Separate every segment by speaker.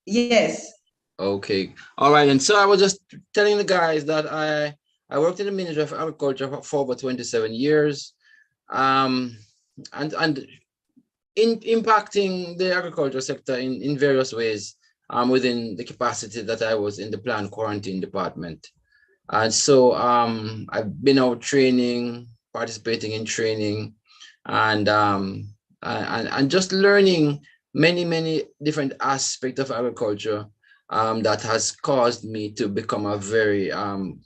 Speaker 1: Yes.
Speaker 2: Okay. All right. And so I was just telling the guys that I worked in the Ministry of Agriculture for over 27 years. Um, and in impacting the agriculture sector in various ways within the capacity that I was in the plant quarantine department. And so I've been out training, participating in training, and and just learning many different aspects of agriculture that has caused me to become a very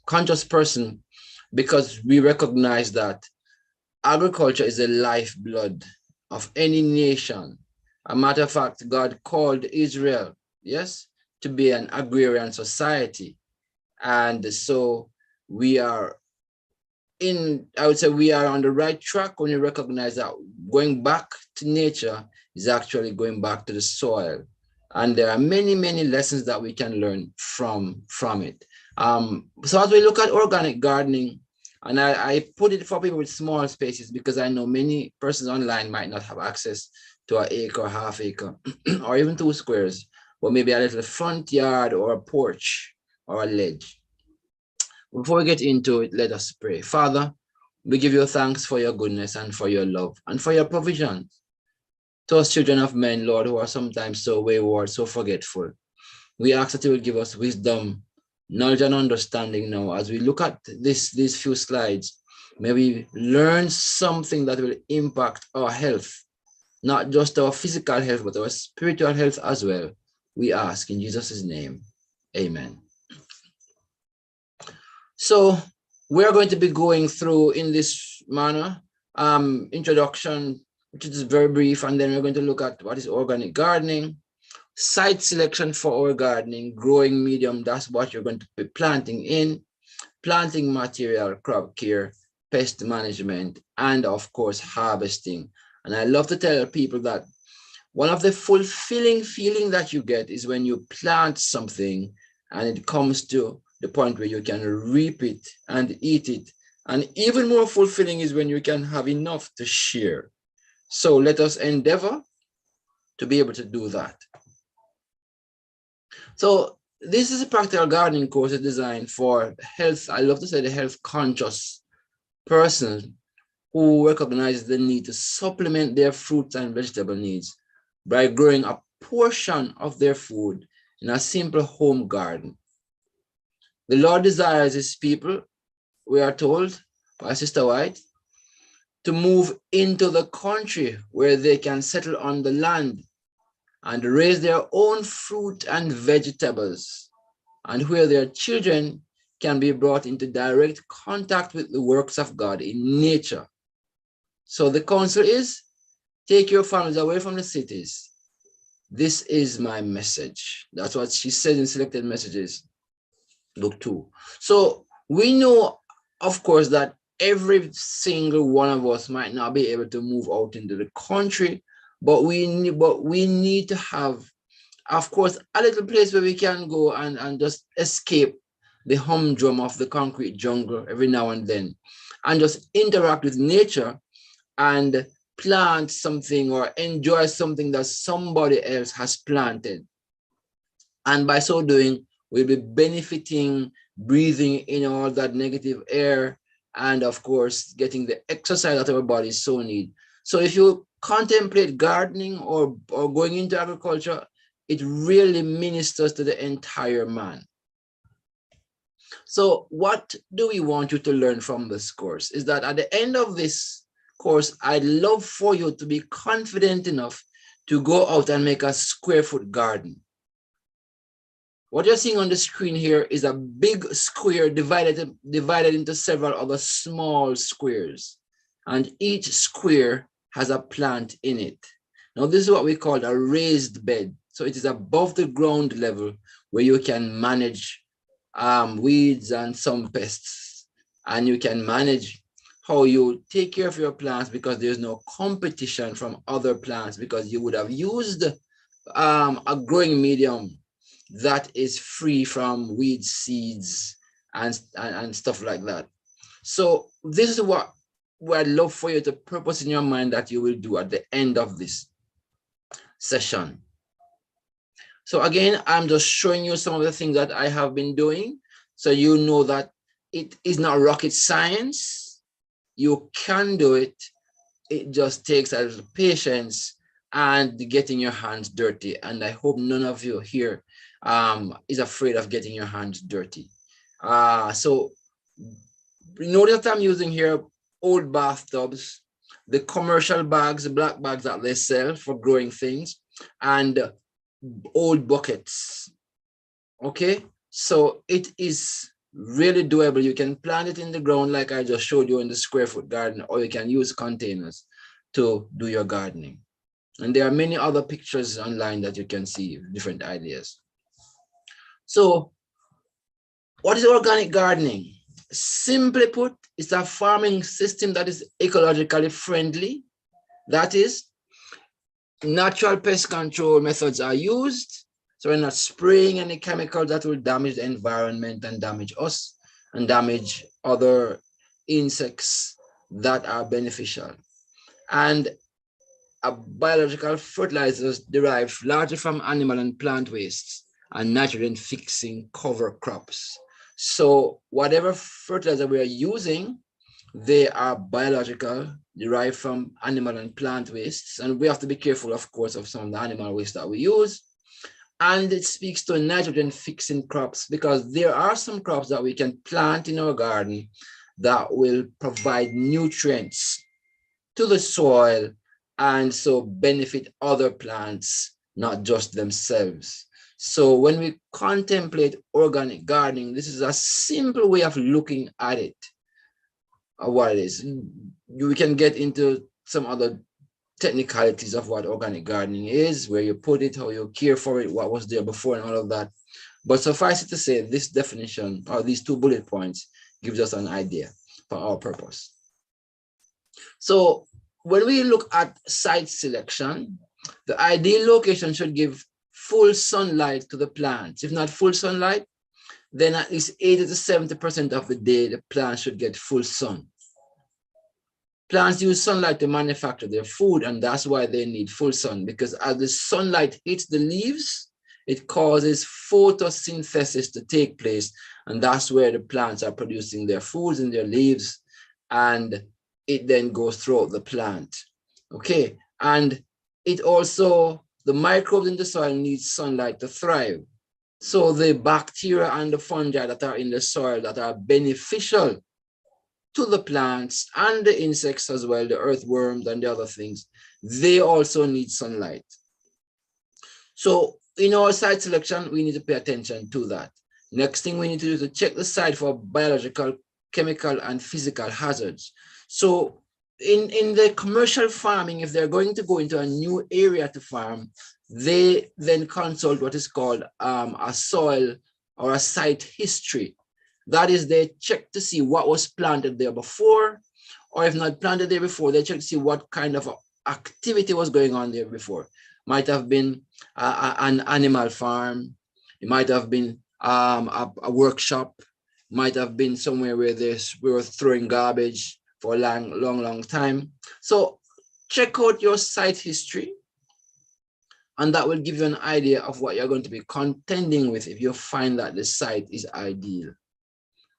Speaker 2: conscious person, because we recognize that agriculture is the lifeblood of any nation. A matter of fact, God called Israel, yes, to be an agrarian society. And so we are I would say we are on the right track when you recognize that going back to nature is actually going back to the soil. And there are many lessons that we can learn from it. So as we look at organic gardening, and I put it for people with small spaces because I know many persons online might not have access to an acre, half acre, or even 2 squares, but maybe a little front yard or a porch or a ledge. Before we get into it, let us pray. Father, we give you thanks for your goodness and for your love and for your provision to us children of men, Lord, who are sometimes so wayward, so forgetful. We ask that you will give us wisdom, knowledge, and understanding now as we look at these few slides. May we learn something that will impact our health, not just our physical health, but our spiritual health as well. We ask in Jesus' name. Amen. So we're going to be going through in this manner, introduction, which is very brief, and then we're going to look at what is organic gardening, site selection for our gardening, growing medium, that's what you're going to be planting in, planting material, crop care, pest management, and of course, harvesting. And I love to tell people that one of the fulfilling feeling that you get is when you plant something and it comes to the point where you can reap it and eat it. And even more fulfilling is when you can have enough to share. So let us endeavor to be able to do that. So this is a practical gardening course designed for health. I love to say the health conscious person who recognizes the need to supplement their fruits and vegetable needs by growing a portion of their food in a simple home garden. The Lord desires his people, we are told by Sister White, to move into the country where they can settle on the land and raise their own fruit and vegetables, and where their children can be brought into direct contact with the works of God in nature. So the counsel is, take your families away from the cities. This is my message. That's what she says in Selected Messages, Book 2. So we know, of course, that every single one of us might not be able to move out into the country, but we need to have, of course, a little place where we can go and just escape the humdrum of the concrete jungle every now and then, and just interact with nature and plant something or enjoy something that somebody else has planted. And by so doing, we'll be benefiting, breathing in all that negative air, and of course, getting the exercise that our bodies so need. So if you contemplate gardening or going into agriculture, it really ministers to the entire man. So what do we want you to learn from this course is that at the end of this course, I'd love for you to be confident enough to go out and make a square foot garden. What you're seeing on the screen here is a big square divided into several other small squares. And each square has a plant in it. Now, this is what we call a raised bed. So it is above the ground level where you can manage weeds and some pests. And you can manage how you take care of your plants because there's no competition from other plants because you would have used a growing medium that is free from weed seeds and stuff like that. So this is what I'd love for you to purpose in your mind that you will do at the end of this session. So again, I'm just showing you some of the things that I have been doing. So you know that it is not rocket science. You can do it. It just takes a little patience and getting your hands dirty. And I hope none of you here is afraid of getting your hands dirty. So notice that I'm using here old bathtubs, the commercial bags, the black bags that they sell for growing things, and old buckets. Okay, so it is really doable. You can plant it in the ground like I just showed you in the square foot garden, or you can use containers to do your gardening. And there are many other pictures online that you can see, different ideas. So what is organic gardening? Simply put, it's a farming system that is ecologically friendly. That is, natural pest control methods are used. So we're not spraying any chemicals that will damage the environment and damage us and damage other insects that are beneficial. And biological fertilizers derived largely from animal and plant wastes and nitrogen fixing cover crops. So whatever fertilizer we are using, they are biological, derived from animal and plant wastes. And we have to be careful, of course, of some of the animal waste that we use. And it speaks to nitrogen fixing crops, because there are some crops that we can plant in our garden that will provide nutrients to the soil and so benefit other plants, not just themselves. So when we contemplate organic gardening, this is a simple way of looking at it, what it is. We can get into some other technicalities of what organic gardening is, where you put it, how you care for it, what was there before, and all of that. But suffice it to say, this definition or these 2 bullet points gives us an idea for our purpose. So when we look at site selection, the ideal location should give full sunlight to the plants. If not full sunlight, then at least 80 to 70% of the day, the plants should get full sun. Plants use sunlight to manufacture their food, and that's why they need full sun, because as the sunlight hits the leaves, it causes photosynthesis to take place, and that's where the plants are producing their foods in their leaves, and it then goes throughout the plant. Okay, and it also, the microbes in the soil need sunlight to thrive. So the bacteria and the fungi that are in the soil that are beneficial to the plants and the insects as well, the earthworms and the other things, they also need sunlight. So in our site selection, we need to pay attention to that. Next thing we need to do is to check the site for biological, chemical, and physical hazards. So in the commercial farming, if they're going to go into a new area to farm, they then consult what is called a soil or a site history. That is, they check to see what was planted there before, or if not planted there before, they check to see what kind of activity was going on there before. Might have been an animal farm, it might have been a workshop, might have been somewhere where we were throwing garbage for a long time. So check out your site history, and that will give you an idea of what you're going to be contending with if you find that the site is ideal.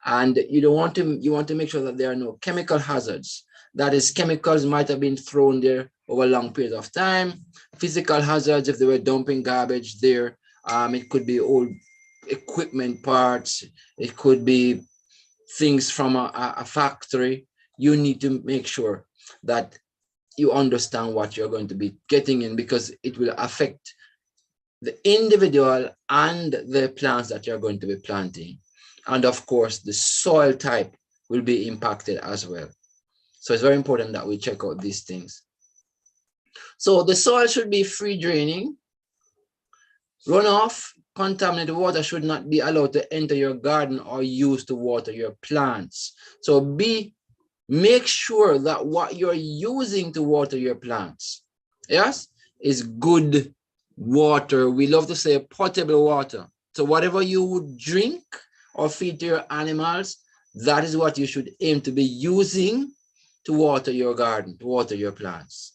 Speaker 2: And you want to make sure that there are no chemical hazards. That is, chemicals might have been thrown there over a long period of time. Physical hazards, if they were dumping garbage there, it could be old equipment parts, it could be things from a factory. You need to make sure that you understand what you're going to be getting in, because it will affect the individual and the plants that you're going to be planting. And of course, the soil type will be impacted as well. So it's very important that we check out these things. So the soil should be free draining. Runoff, contaminated water should not be allowed to enter your garden or used to water your plants. So make sure that what you're using to water your plants, yes, is good water. We love to say potable water. So whatever you would drink or feed to your animals, that is what you should aim to be using to water your garden, to water your plants.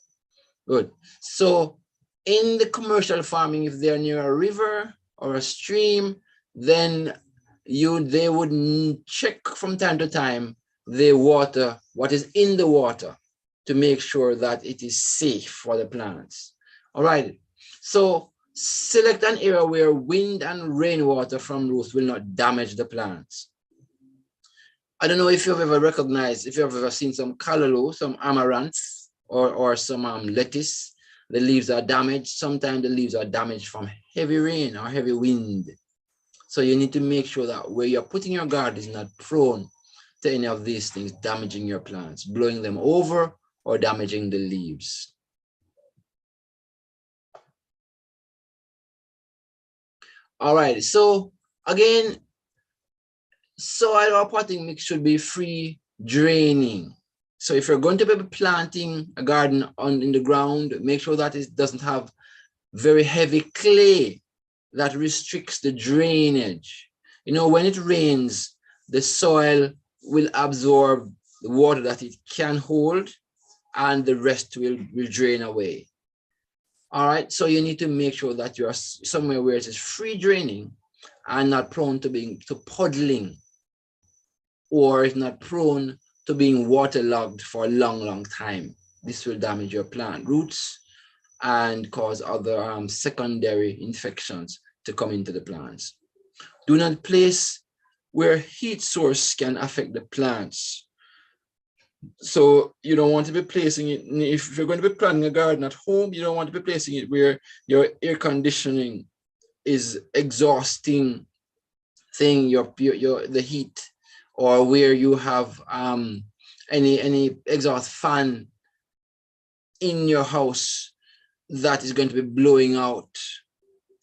Speaker 2: Good. So In the commercial farming, if they're near a river or a stream, then they would check from time to time the water, what is in the water, to make sure that it is safe for the plants. All right, so select an area where wind and rainwater from roofs will not damage the plants. I don't know if you've ever recognized, if you've ever seen some callaloo, some amaranth, or some lettuce. The leaves are damaged. Sometimes the leaves are damaged from heavy rain or heavy wind. So you need to make sure that where you're putting your garden is not prone to any of these things damaging your plants, blowing them over or damaging the leaves. All right, so again, soil or potting mix should be free draining. So if you're going to be planting a garden in the ground, make sure that it doesn't have very heavy clay that restricts the drainage. You know, when it rains, the soil will absorb the water that it can hold, and the rest will drain away. All right, so you need to make sure that you're somewhere where it is free draining and not prone to puddling, or it's not prone to being waterlogged for a long time. This will damage your plant roots and cause other secondary infections to come into the plants. Do not place where heat source can affect the plants. So you don't want to be placing it, if you're going to be planting a garden at home, you don't want to be placing it where your air conditioning is exhausting the heat, or where you have any exhaust fan in your house that is going to be blowing out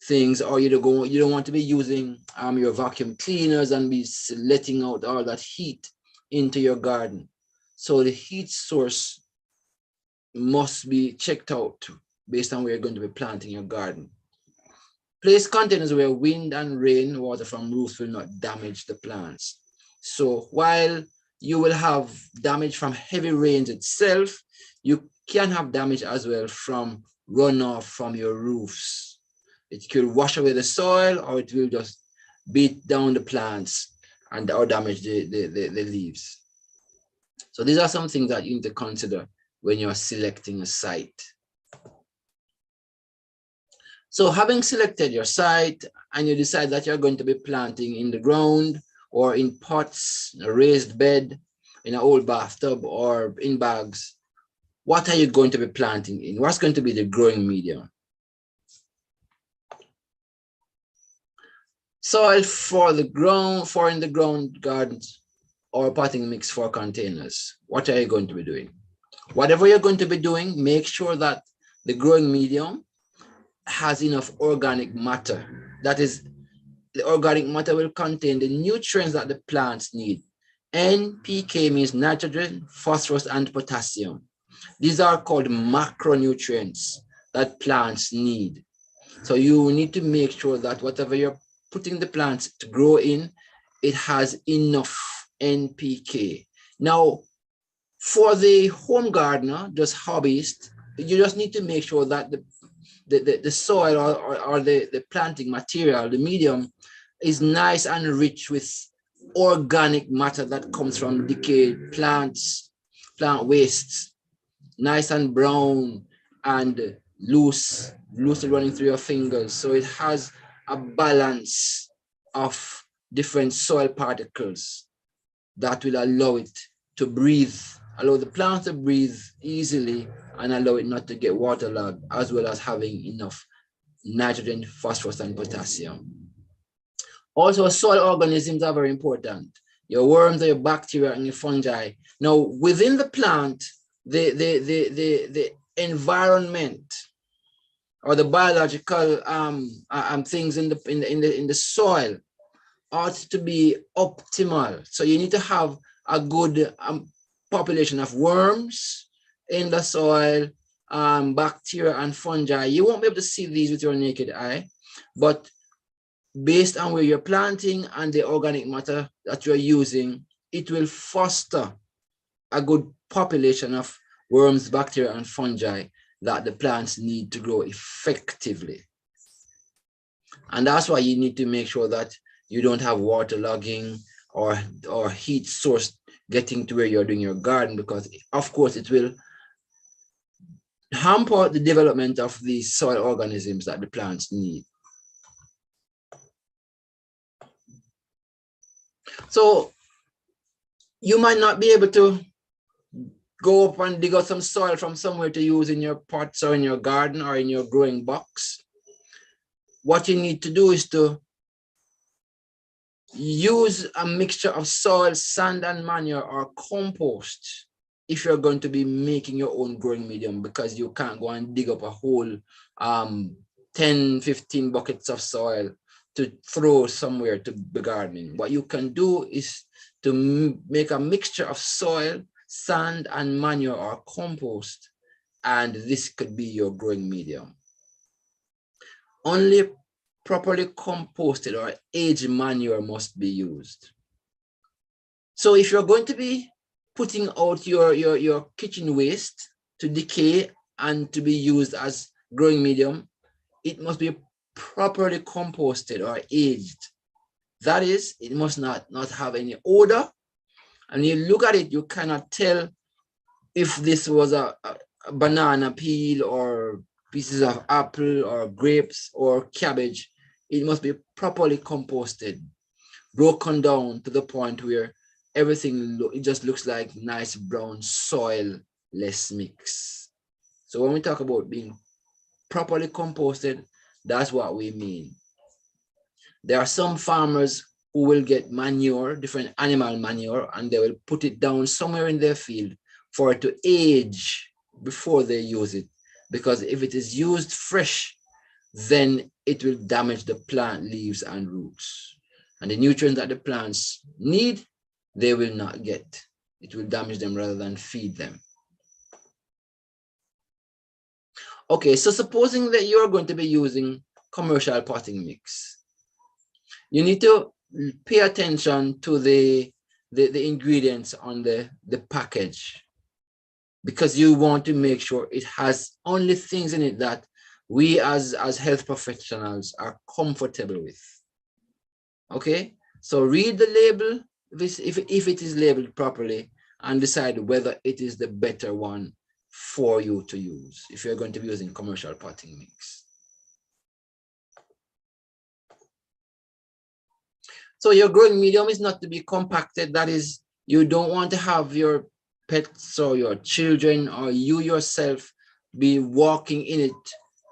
Speaker 2: things, or you don't want to be using your vacuum cleaners and be letting out all that heat into your garden. So the heat source must be checked out based on where you're going to be planting your garden. Place containers where wind and rain water from roofs will not damage the plants. So while you will have damage from heavy rains itself, you can have damage as well from runoff from your roofs. It could wash away the soil, or it will just beat down the plants and or damage the leaves. So these are some things that you need to consider when you're selecting a site. So having selected your site and you decide that you're going to be planting in the ground or in pots, a raised bed, in an old bathtub, or in bags, what are you going to be planting in? What's going to be the growing medium? Soil for the ground, for in the ground gardens, or potting mix for containers. What are you going to be doing? Whatever you're going to be doing, make sure that the growing medium has enough organic matter. That is, the organic matter will contain the nutrients that the plants need. NPK means nitrogen, phosphorus, and potassium. These are called macronutrients that plants need. So you need to make sure that whatever you're putting the plants to grow in, it has enough NPK. Now, for the home gardener, just hobbyist, you just need to make sure that the soil or the planting material, the medium, is nice and rich with organic matter that comes from decayed plants, plant wastes, nice and brown and loosely running through your fingers. So it has a balance of different soil particles that will allow it to breathe, allow the plant to breathe easily, and allow it not to get waterlogged, as well as having enough nitrogen, phosphorus, and potassium. Also, soil organisms are very important. Your worms, your bacteria, and your fungi. Now, within the plant, the environment or the biological things in the soil ought to be optimal. So you need to have a good population of worms in the soil, bacteria and fungi. You won't be able to see these with your naked eye, but based on where you're planting and the organic matter that you're using, it will foster a good population of worms, bacteria, and fungi that the plants need to grow effectively. And that's why you need to make sure that you don't have waterlogging or heat source getting to where you're doing your garden, because of course it will hamper the development of the soil organisms that the plants need. So you might not be able to go up and dig out some soil from somewhere to use in your pots or in your garden or in your growing box. What you need to do is to use a mixture of soil, sand, and manure or compost if you're going to be making your own growing medium, because you can't go and dig up a whole 10, 15 buckets of soil to throw somewhere to be gardening. What you can do is to make a mixture of soil, sand, and manure or compost, and this could be your growing medium. Only properly composted or aged manure must be used. So if you're going to be putting out your kitchen waste to decay and to be used as growing medium, it must be properly composted or aged. That is, it must not have any odor. And you look at it, you cannot tell if this was a banana peel or pieces of apple or grapes or cabbage. It must be properly composted, broken down to the point where everything, it just looks like nice brown soil-less mix. So when we talk about being properly composted, that's what we mean. There are some farmers who will get manure, different animal manure, and they will put it down somewhere in their field for it to age before they use it. Because if it is used fresh, then it will damage the plant leaves and roots. And the nutrients that the plants need, they will not get. It will damage them rather than feed them. Okay, so supposing that you're going to be using commercial potting mix, you need to pay attention to the ingredients on the package, because you want to make sure it has only things in it that we as health professionals are comfortable with. Okay, so read the label if it is labeled properly, and decide whether it is the better one for you to use if you're going to be using commercial potting mix. So your growing medium is not to be compacted. That is, you don't want to have your pets or your children or you yourself be walking in it,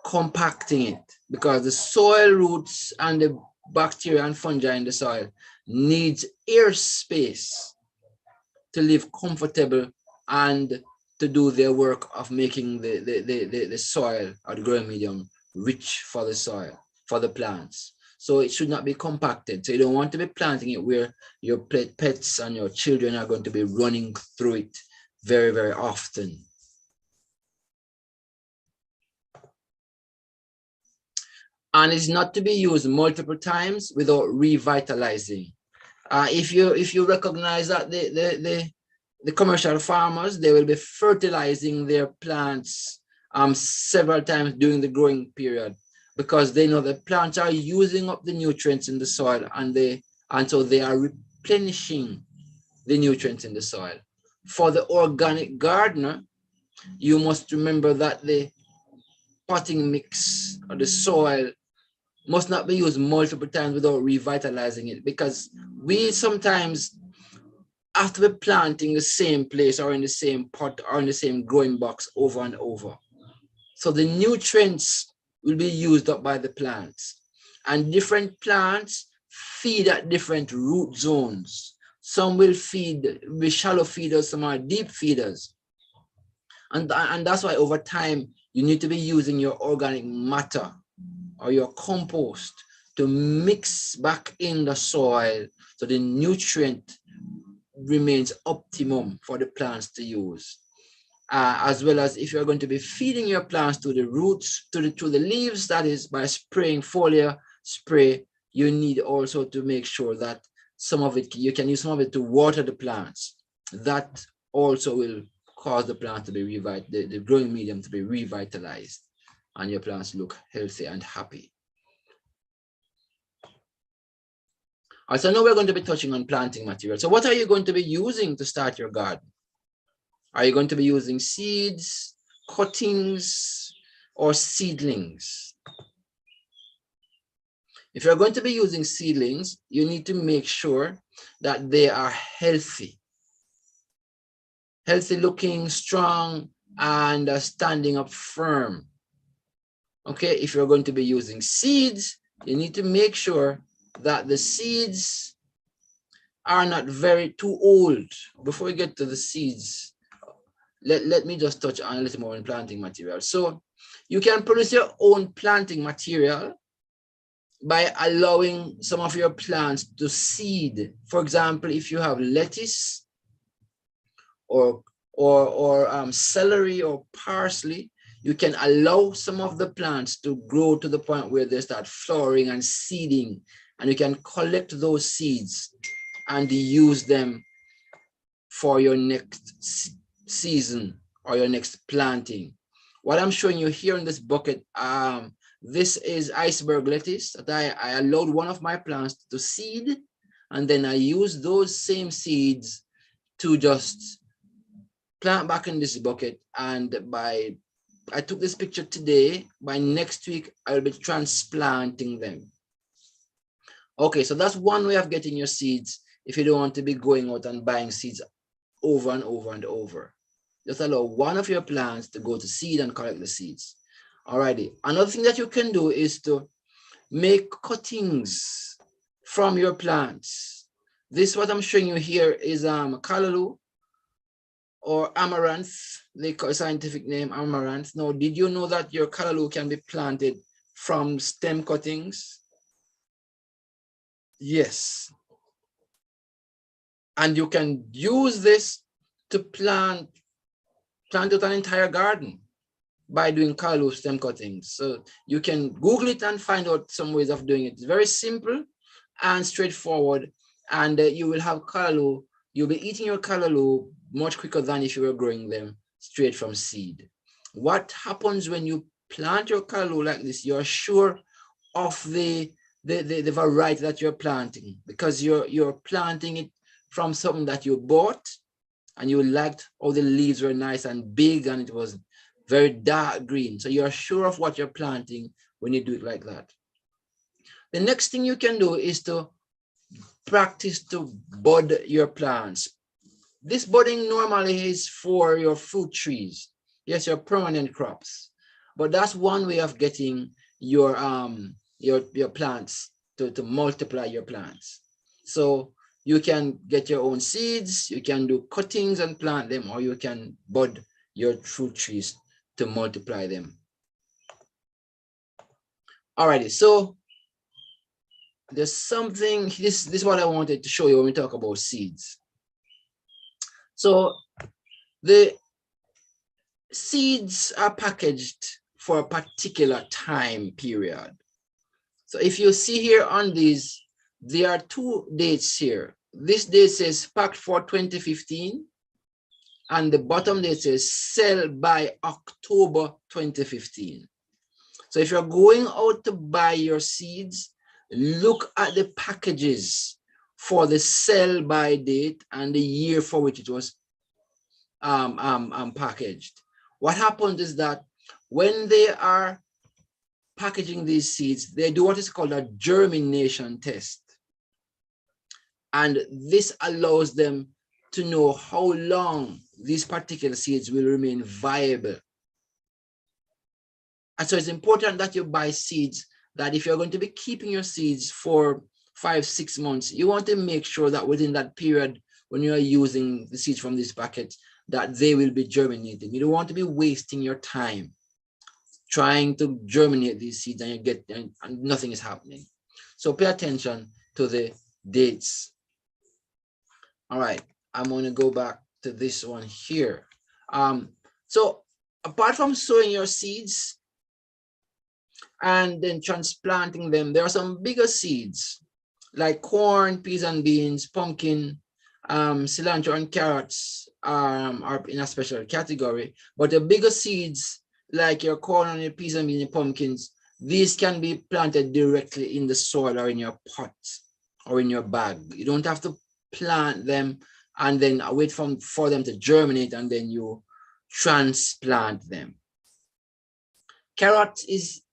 Speaker 2: compacting it, because the soil roots and the bacteria and fungi in the soil needs air space to live comfortable and to do their work of making the soil or the growing medium rich for the soil, for the plants. So it should not be compacted. So you don't want to be planting it where your pets and your children are going to be running through it very, very often. And it's not to be used multiple times without revitalizing. If you recognize that the commercial farmers, they will be fertilizing their plants several times during the growing period, because they know the plants are using up the nutrients in the soil, and so they are replenishing the nutrients in the soil. For the organic gardener, you must remember that the potting mix or the soil must not be used multiple times without revitalizing it, because we sometimes have to be planting the same place or in the same pot or in the same growing box over and over. So the nutrients will be used up by the plants, and different plants feed at different root zones. Some will be shallow feeders, some are deep feeders. And that's why over time, you need to be using your organic matter or your compost to mix back in the soil so the nutrient remains optimum for the plants to use. As well as if you're going to be feeding your plants to the roots, to the leaves, that is by spraying foliar spray, you need also to make sure that some of it, you can use some of it to water the plants. That also will cause the plant to be revitalized, the growing medium to be revitalized, and your plants look healthy and happy. Also, now we're going to be touching on planting material. So what are you going to be using to start your garden? Are you going to be using seeds, cuttings, or seedlings? If you're going to be using seedlings, you need to make sure that they are healthy. Healthy looking, strong, and standing up firm. Okay, if you're going to be using seeds, you need to make sure that the seeds are not very too old. Before we get to the seeds, let me just touch on a little more on planting material. So you can produce your own planting material by allowing some of your plants to seed. For example, if you have lettuce or celery or parsley, you can allow some of the plants to grow to the point where they start flowering and seeding, and you can collect those seeds and use them for your next season or your next planting. What I'm showing you here in this bucket, this is iceberg lettuce that I allowed one of my plants to seed, and then I used those same seeds to just plant back in this bucket. And I took this picture today. By next week, I'll be transplanting them. Okay, so that's one way of getting your seeds if you don't want to be going out and buying seeds over and over and over. Just allow one of your plants to go to seed and collect the seeds. Alrighty. Another thing that you can do is to make cuttings from your plants. This, what I'm showing you here, is callaloo or amaranth. They call scientific name amaranth. Now, did you know that your callaloo can be planted from stem cuttings? Yes. And you can use this to plant out an entire garden by doing callaloo stem cuttings. So you can Google it and find out some ways of doing it. It's very simple and straightforward, and you will have callaloo. You'll be eating your callaloo much quicker than if you were growing them straight from seed. What happens when you plant your callaloo like this? You're sure of the variety that you're planting, because you're planting it from something that you bought and you liked how the leaves were nice and big and it was very dark green. So you're sure of what you're planting when you do it like that. The next thing you can do is to practice to bud your plants. This budding normally is for your fruit trees. Yes, your permanent crops. But that's one way of getting your plants to multiply your plants. So you can get your own seeds, you can do cuttings and plant them, or you can bud your fruit trees to multiply them. Alrighty, so there's something, this is what I wanted to show you when we talk about seeds. So the seeds are packaged for a particular time period. So if you see here on these, there are two dates here. This date says packed for 2015, and the bottom date says sell by October 2015. So if you're going out to buy your seeds, look at the packages for the sell by date and the year for which it was packaged. What happens is that when they are packaging these seeds, they do what is called a germination test. And this allows them to know how long these particular seeds will remain viable. And so it's important that you buy seeds that if you're going to be keeping your seeds for 5-6 months, you want to make sure that within that period, when you are using the seeds from this packet, that they will be germinating. You don't want to be wasting your time trying to germinate these seeds and nothing is happening. So pay attention to the dates. All right, I'm going to go back to this one here. So apart from sowing your seeds and then transplanting them, there are some bigger seeds like corn, peas and beans, pumpkin, cilantro and carrots are in a special category, but the bigger seeds like your corn and your peas and your pumpkins, these can be planted directly in the soil or in your pot or in your bag. You don't have to plant them and then wait for them to germinate and then you transplant them. Carrot is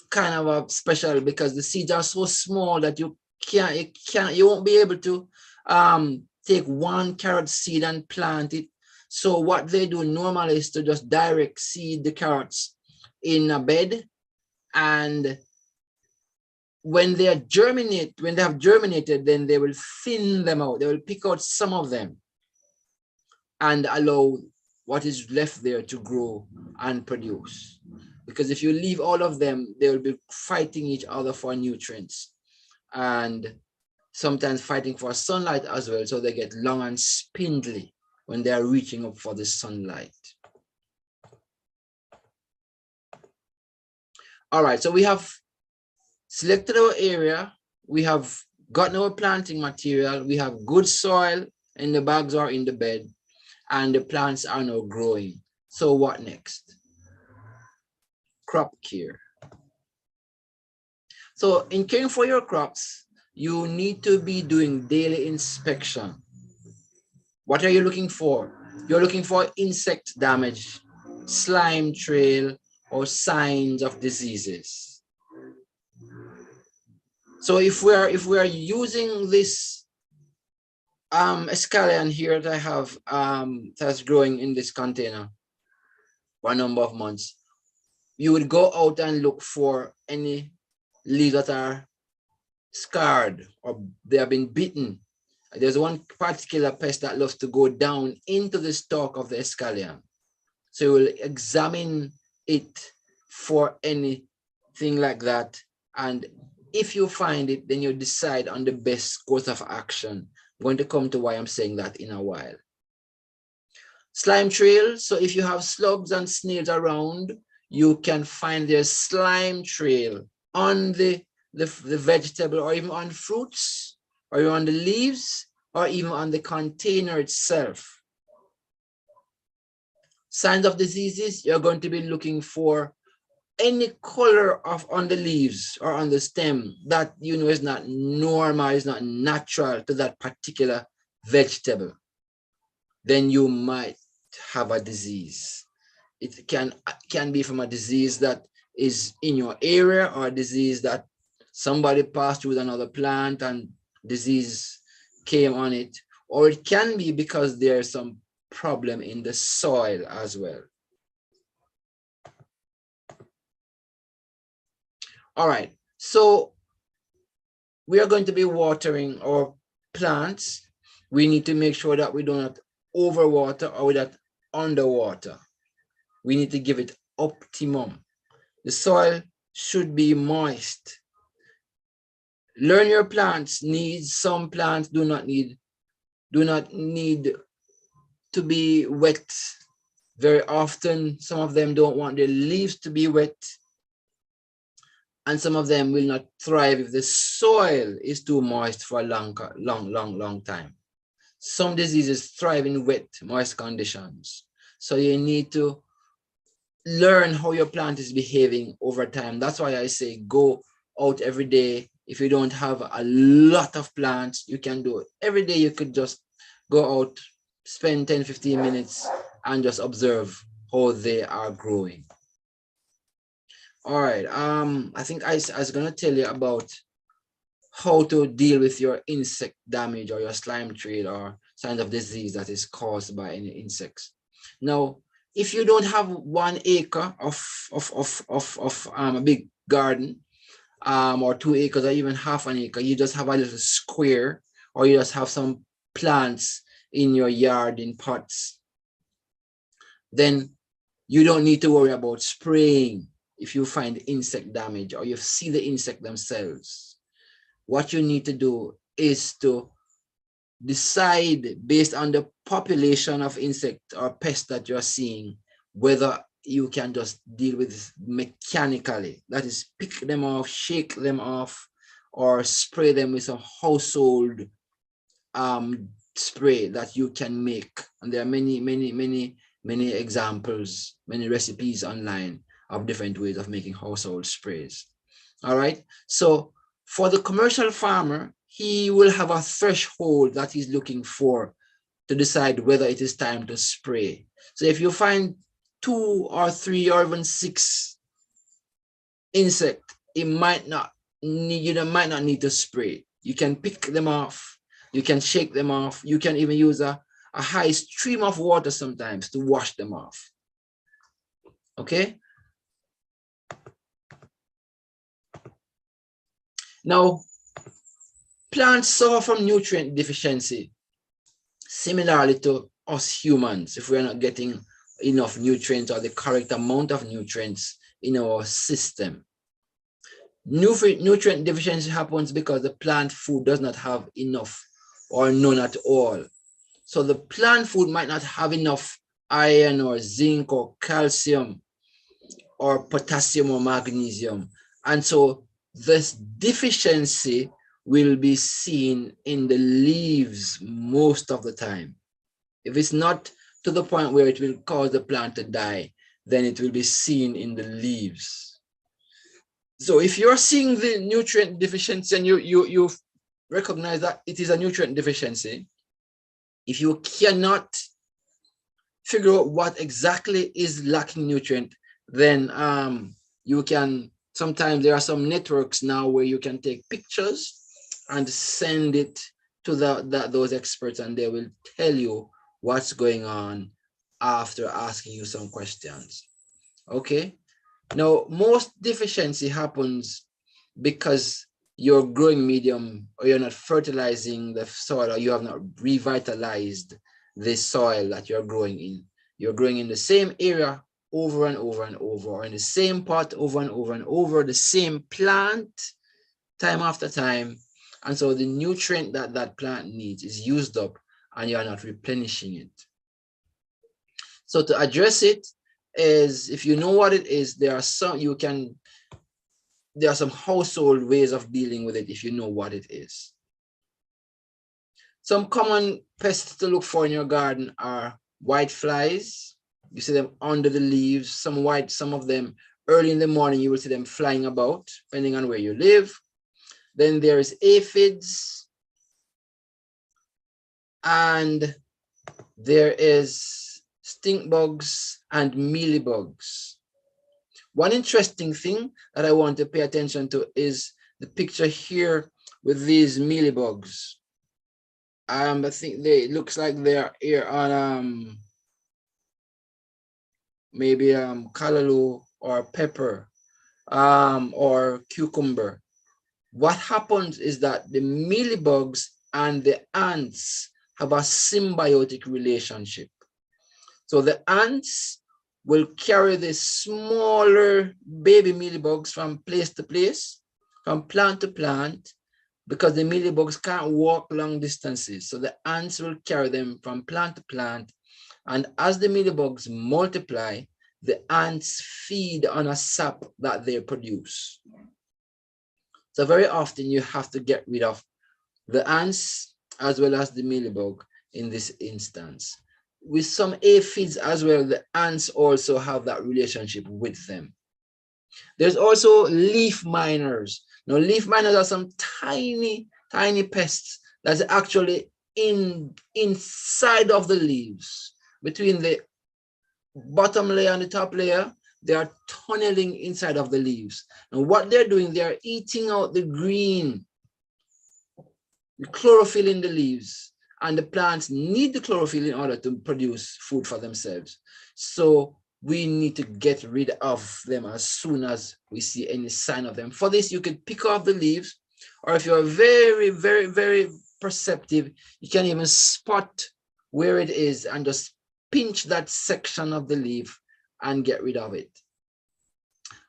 Speaker 2: kind of a special because the seeds are so small that you won't be able to take one carrot seed and plant it. So what they do normally is to just direct seed the carrots in a bed, and when they have germinated, then they will thin them out. They will pick out some of them and allow what is left there to grow and produce. Because if you leave all of them, they will be fighting each other for nutrients and sometimes fighting for sunlight as well. So they get long and spindly when they are reaching up for the sunlight. All right, so we have selected our area. We have gotten our planting material. We have good soil in the bags or in the bed, and the plants are now growing. So what next? Crop care. So in caring for your crops, you need to be doing daily inspection. What are you looking for? You're looking for insect damage, slime trail, or signs of diseases. So if we are using this escallion here that I have that's growing in this container for a number of months, you would go out and look for any leaves that are scarred or they have been bitten. There's one particular pest that loves to go down into the stalk of the escallion. So you will examine it for anything like that. And if you find it, then you decide on the best course of action. I'm going to come to why I'm saying that in a while. Slime trail. So if you have slugs and snails around, you can find their slime trail on the vegetable or even on fruits or on the leaves or even on the container itself. Signs of diseases, you're going to be looking for any color on the leaves or on the stem that you know is not normal, is not natural to that particular vegetable. Then you might have a disease. It can be from a disease that is in your area or a disease that somebody passed through with another plant and disease came on it, or it can be because there's some problem in the soil as well. All right, so we are going to be watering our plants. We need to make sure that we do not overwater or we don't underwater. We need to give it optimum. The soil should be moist. Learn your plants needs. Some plants do not need to be wet very often. Some of them don't want their leaves to be wet. And some of them will not thrive if the soil is too moist for a long time. Some diseases thrive in wet, moist conditions. So you need to learn how your plant is behaving over time. That's why I say go out every day. If you don't have a lot of plants, you can do it. Every day you could just go out, spend 10-15 minutes and just observe how they are growing. All right, I think I was gonna tell you about how to deal with your insect damage or your slime trail or signs of disease that is caused by any insects. Now, if you don't have 1 acre of a big garden, or 2 acres or even half an acre, you just have a little square, or you just have some plants in your yard in pots, then you don't need to worry about spraying if you find insect damage or you see the insect themselves. What you need to do is to decide based on the population of insect or pests that you're seeing, whether you can just deal with this mechanically. That is, pick them off, shake them off, or spray them with some household spray that you can make. And there are many examples, many recipes online of different ways of making household sprays. All right. So for the commercial farmer, he will have a threshold that he's looking for to decide whether it is time to spray. So if you find 2 or 3 or even 6 insects, it might not need, you might not need to spray. You can pick them off, you can shake them off, you can even use a high stream of water sometimes to wash them off. Okay. Now, plants suffer from nutrient deficiency, similarly to us humans. If we're not getting enough nutrients or the correct amount of nutrients in our system, nutrient deficiency happens because the plant food does not have enough or none at all. So the plant food might not have enough iron or zinc or calcium or potassium or magnesium. And so this deficiency will be seen in the leaves most of the time. If it's not to the point where it will cause the plant to die, then it will be seen in the leaves. So if you're seeing the nutrient deficiency and you recognize that it is a nutrient deficiency, if you cannot figure out what exactly is lacking nutrient, then you can, sometimes there are some networks now where you can take pictures and send it to those experts, and they will tell you what's going on after asking you some questions. Okay. Now, most deficiency happens because your growing medium, or you're not fertilizing the soil, or you have not revitalized the soil that you're growing in. You're growing in the same area over and over and over, or in the same pot over and over and over, the same plant time after time. And so the nutrient that that plant needs is used up and you're not replenishing it. So to address it is, if you know what it is, there are some household ways of dealing with it if you know what it is. Some common pests to look for in your garden are white flies. You see them under the leaves, some of them early in the morning, you will see them flying about, depending on where you live. Then there is aphids, and there is stink bugs and mealybugs. One interesting thing that I want to pay attention to is the picture here with these mealybugs. I think looks like they're here on maybe callaloo or pepper or cucumber. What happens is that the mealybugs and the ants have a symbiotic relationship. So the ants will carry the smaller baby mealybugs from place to place, from plant to plant, because the mealybugs can't walk long distances. So the ants will carry them from plant to plant. And as the mealybugs multiply, the ants feed on a sap that they produce. So very often you have to get rid of the ants as well as the mealybug in this instance. With some aphids as well, the ants also have that relationship with them. There's also leaf miners. Now, leaf miners are some tiny pests that's actually inside of the leaves. Between the bottom layer and the top layer, they are tunneling inside of the leaves. And what they're doing, they are eating out the green, the chlorophyll in the leaves. And the plants need the chlorophyll in order to produce food for themselves. So we need to get rid of them as soon as we see any sign of them. For this, you could pick off the leaves, or if you're very, very, very perceptive, you can even spot where it is and just pinch that section of the leaf and get rid of it.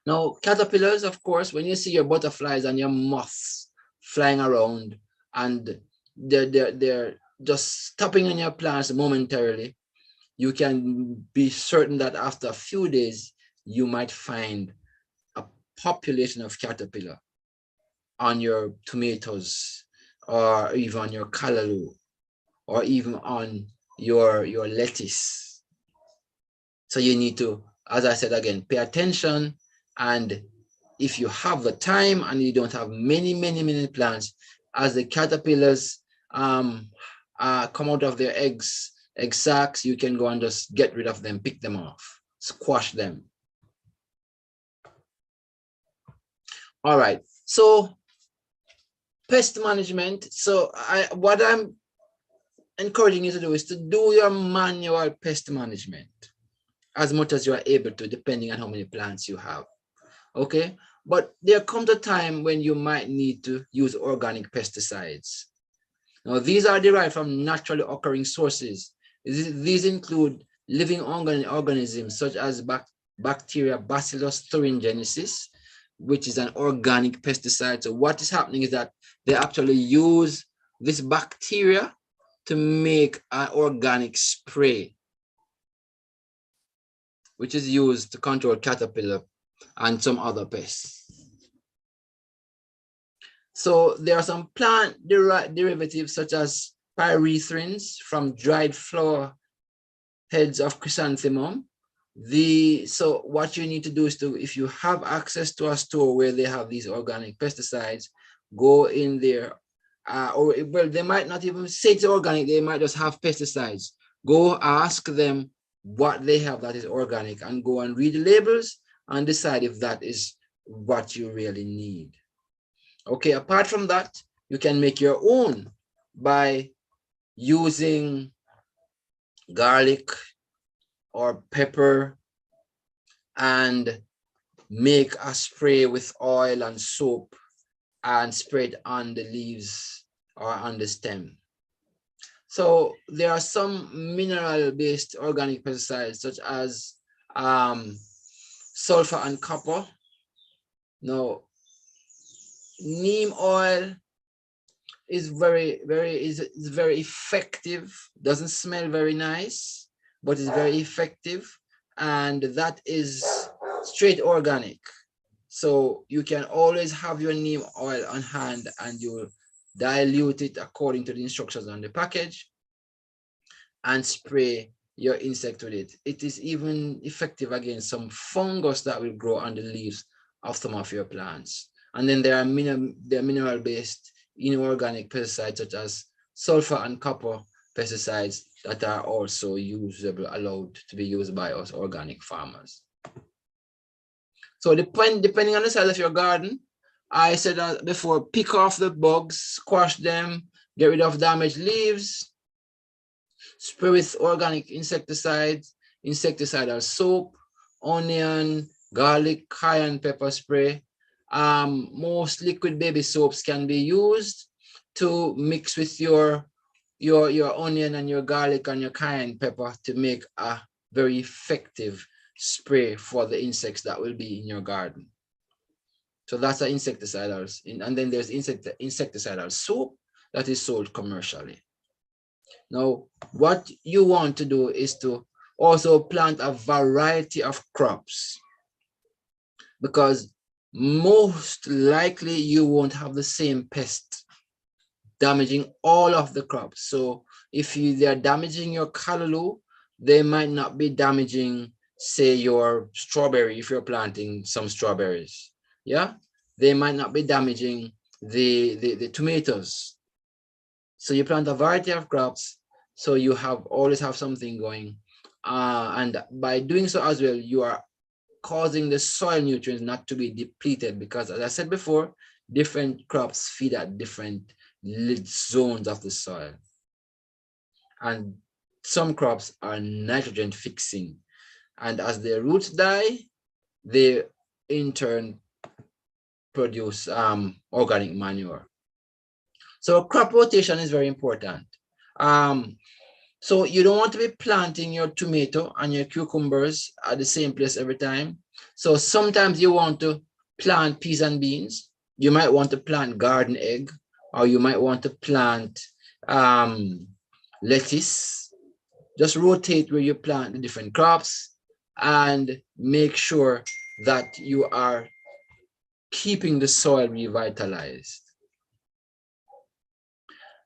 Speaker 2: Now, caterpillars, of course, when you see your butterflies and your moths flying around and they're just stopping on your plants momentarily, you can be certain that after a few days, you might find a population of caterpillar on your tomatoes or even on your callaloo or even on your lettuce. So you need to, as I said again, pay attention. And if you have the time and you don't have many plants, as the caterpillars come out of their egg sacs, you can go and just get rid of them, pick them off, squash them. All right, so pest management. So what I'm encouraging you to do is to do your manual pest management as much as you are able to, depending on how many plants you have. Okay, but there comes a time when you might need to use organic pesticides. Now, these are derived from naturally occurring sources. These include living organisms such as bacteria Bacillus thuringiensis, which is an organic pesticide. So what is happening is that they actually use this bacteria to make an organic spray, which is used to control caterpillar and some other pests. So there are some plant derivatives such as pyrethrins from dried flower heads of chrysanthemum. So what you need to do is to, if you have access to a store where they have these organic pesticides, go in there, or well, they might not even say it's organic, they might just have pesticides. Go ask them what they have that is organic and go and read the labels and decide if that is what you really need. Okay, apart from that, you can make your own by using garlic or pepper and make a spray with oil and soap and spread on the leaves or on the stem. So there are some mineral-based organic pesticides such as sulfur and copper. Now, neem oil is very effective. Doesn't smell very nice, but it's very effective, and that is straight organic. So you can always have your neem oil on hand, and you dilute it according to the instructions on the package and spray your insect with it. It is even effective against some fungus that will grow on the leaves of some of your plants. And then there are mineral-based inorganic pesticides such as sulfur and copper pesticides that are also allowed to be used by us organic farmers. So depending on the size of your garden, I said before, pick off the bugs, squash them, get rid of damaged leaves, spray with organic insecticides, insecticidal soap, onion, garlic, cayenne pepper spray. Most liquid baby soaps can be used to mix with your onion and your garlic and your cayenne pepper to make a very effective spray for the insects that will be in your garden. So that's the insecticidals. And then there's insecticidal soap that is sold commercially. Now, what you want to do is to also plant a variety of crops, because most likely you won't have the same pest damaging all of the crops. So if they're damaging your callaloo, they might not be damaging, say, your strawberry if you're planting some strawberries. Yeah, they might not be damaging the tomatoes. So you plant a variety of crops, so you always have something going. And by doing so as well, you are causing the soil nutrients not to be depleted, because as I said before, different crops feed at different zones of the soil. And some crops are nitrogen fixing. And as their roots die, they in turn produce organic manure. So crop rotation is very important. So you don't want to be planting your tomato and your cucumbers at the same place every time. So sometimes you want to plant peas and beans. You might want to plant garden egg, or you might want to plant lettuce. Just rotate where you plant the different crops and make sure that you are keeping the soil revitalized.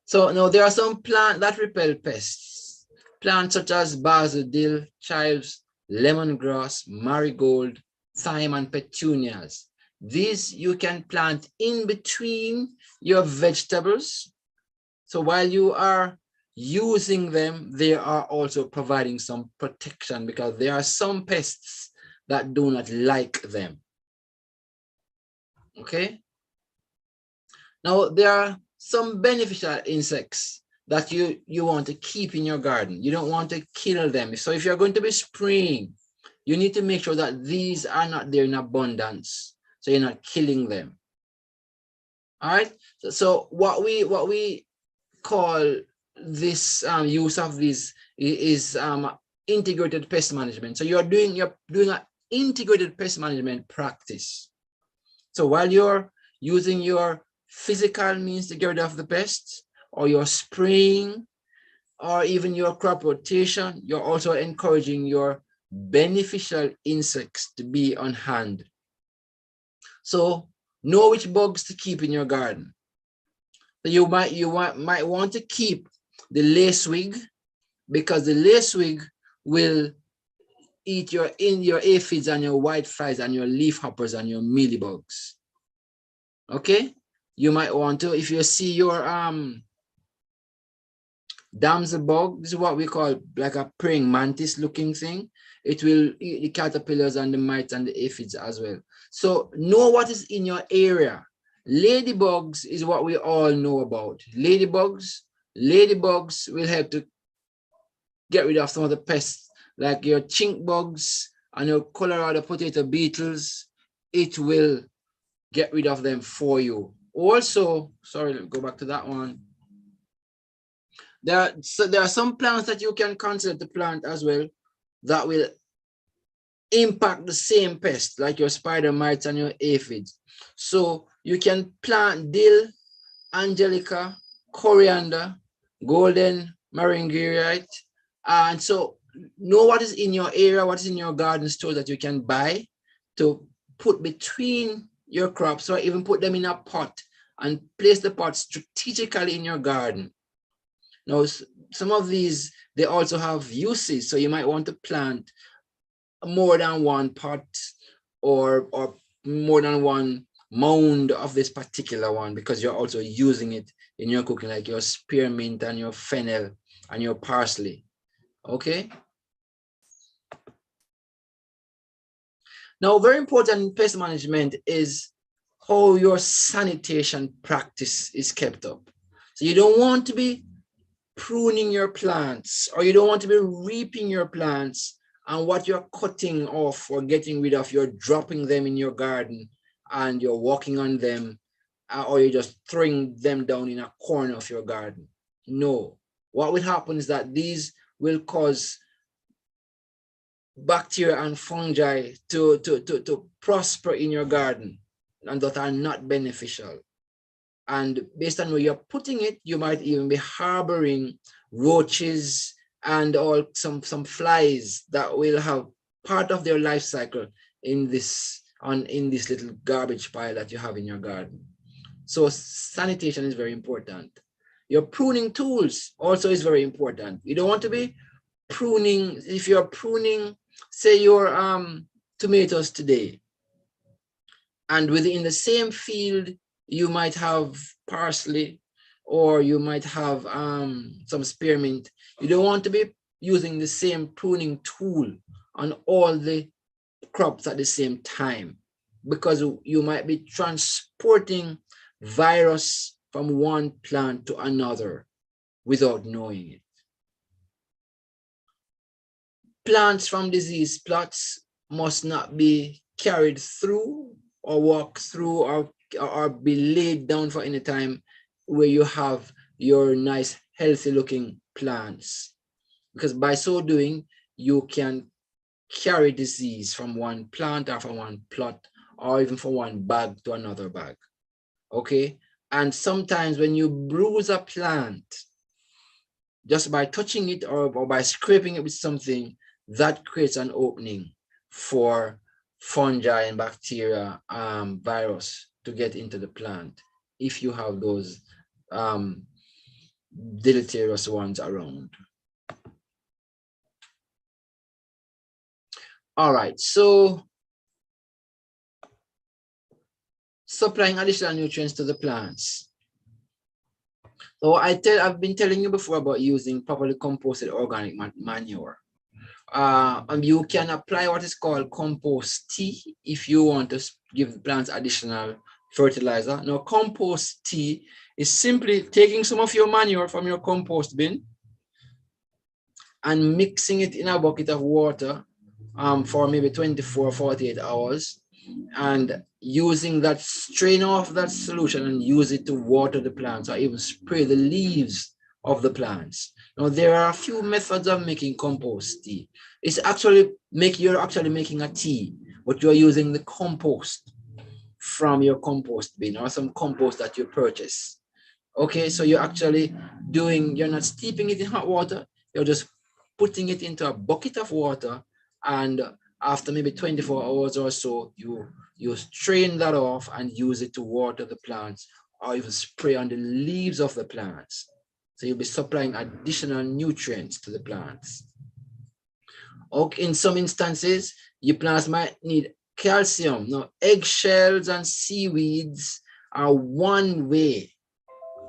Speaker 2: So now there are some plants that repel pests. Plants such as basil, dill, chives, lemongrass, marigold, thyme, and petunias. These you can plant in between your vegetables. So while you are using them, they are also providing some protection because there are some pests that do not like them. Okay. Now there are some beneficial insects that you want to keep in your garden. You don't want to kill them. So if you're going to be spraying, you need to make sure that these are not there in abundance, so you're not killing them. All right. So what we call this use of these is integrated pest management. So you're doing an integrated pest management practice. So while you're using your physical means to get rid of the pests, or you're spraying, or even your crop rotation, you're also encouraging your beneficial insects to be on hand. So know which bugs to keep in your garden. So you might want to keep the lacewing, because the lacewing will eat your aphids and your whiteflies and your leafhoppers and your mealybugs. Okay, you might want to, if you see your damsel bug, this is what we call like a praying mantis looking thing. It will eat the caterpillars and the mites and the aphids as well. So know what is in your area. Ladybugs is what we all know about. Ladybugs will help to get rid of some of the pests like your chink bugs and your Colorado potato beetles. It will get rid of them for you. Also, sorry, let me go back to that one. There are some plants that you can consider to plant as well that will impact the same pest, like your spider mites and your aphids. So you can plant dill, angelica, coriander, golden maringiriate, and so know what is in your area, what is in your garden store that you can buy to put between your crops, or even put them in a pot and place the pot strategically in your garden. Now, some of these, they also have uses, so you might want to plant more than one pot or more than one mound of this particular one, because you're also using it in your cooking, like your spearmint and your fennel and your parsley. Okay. Now, very important in pest management is how your sanitation practice is kept up. So you don't want to be pruning your plants, or you don't want to be reaping your plants, and what you're cutting off or getting rid of, you're dropping them in your garden and you're walking on them, or you're just throwing them down in a corner of your garden. No, what will happen is that these will cause bacteria and fungi to prosper in your garden, and that are not beneficial. And based on where you're putting it, you might even be harboring roaches and all some flies that will have part of their life cycle in this little garbage pile that you have in your garden. So sanitation is very important. Your pruning tools also is very important. You don't want to be pruning, if you're pruning, say your tomatoes today, and within the same field you might have parsley, or you might have some spearmint. You don't want to be using the same pruning tool on all the crops at the same time, because you might be transporting virus from one plant to another without knowing it. Plants from disease plots must not be carried through or walk through or be laid down for any time where you have your nice healthy looking plants, because by so doing you can carry disease from one plant or from one plot, or even from one bag to another bag. Okay, and sometimes when you bruise a plant just by touching it, or by scraping it with something, that creates an opening for fungi and bacteria, virus to get into the plant, if you have those deleterious ones around. All right, so supplying additional nutrients to the plants. So I've been telling you before about using properly composted organic manure. And you can apply what is called compost tea if you want to give the plants additional fertilizer. Now, compost tea is simply taking some of your manure from your compost bin and mixing it in a bucket of water for maybe 24 or 48 hours, and using that, strain off that solution and use it to water the plants or even spray the leaves of the plants. Now, there are a few methods of making compost tea. It's actually you're actually making a tea, but you're using the compost from your compost bin or some compost that you purchase. Okay, so you're actually you're not steeping it in hot water, you're just putting it into a bucket of water, and after maybe 24 hours or so, you strain that off and use it to water the plants or even spray on the leaves of the plants. So you'll be supplying additional nutrients to the plants. Okay, in some instances, your plants might need calcium. Now, eggshells and seaweeds are one way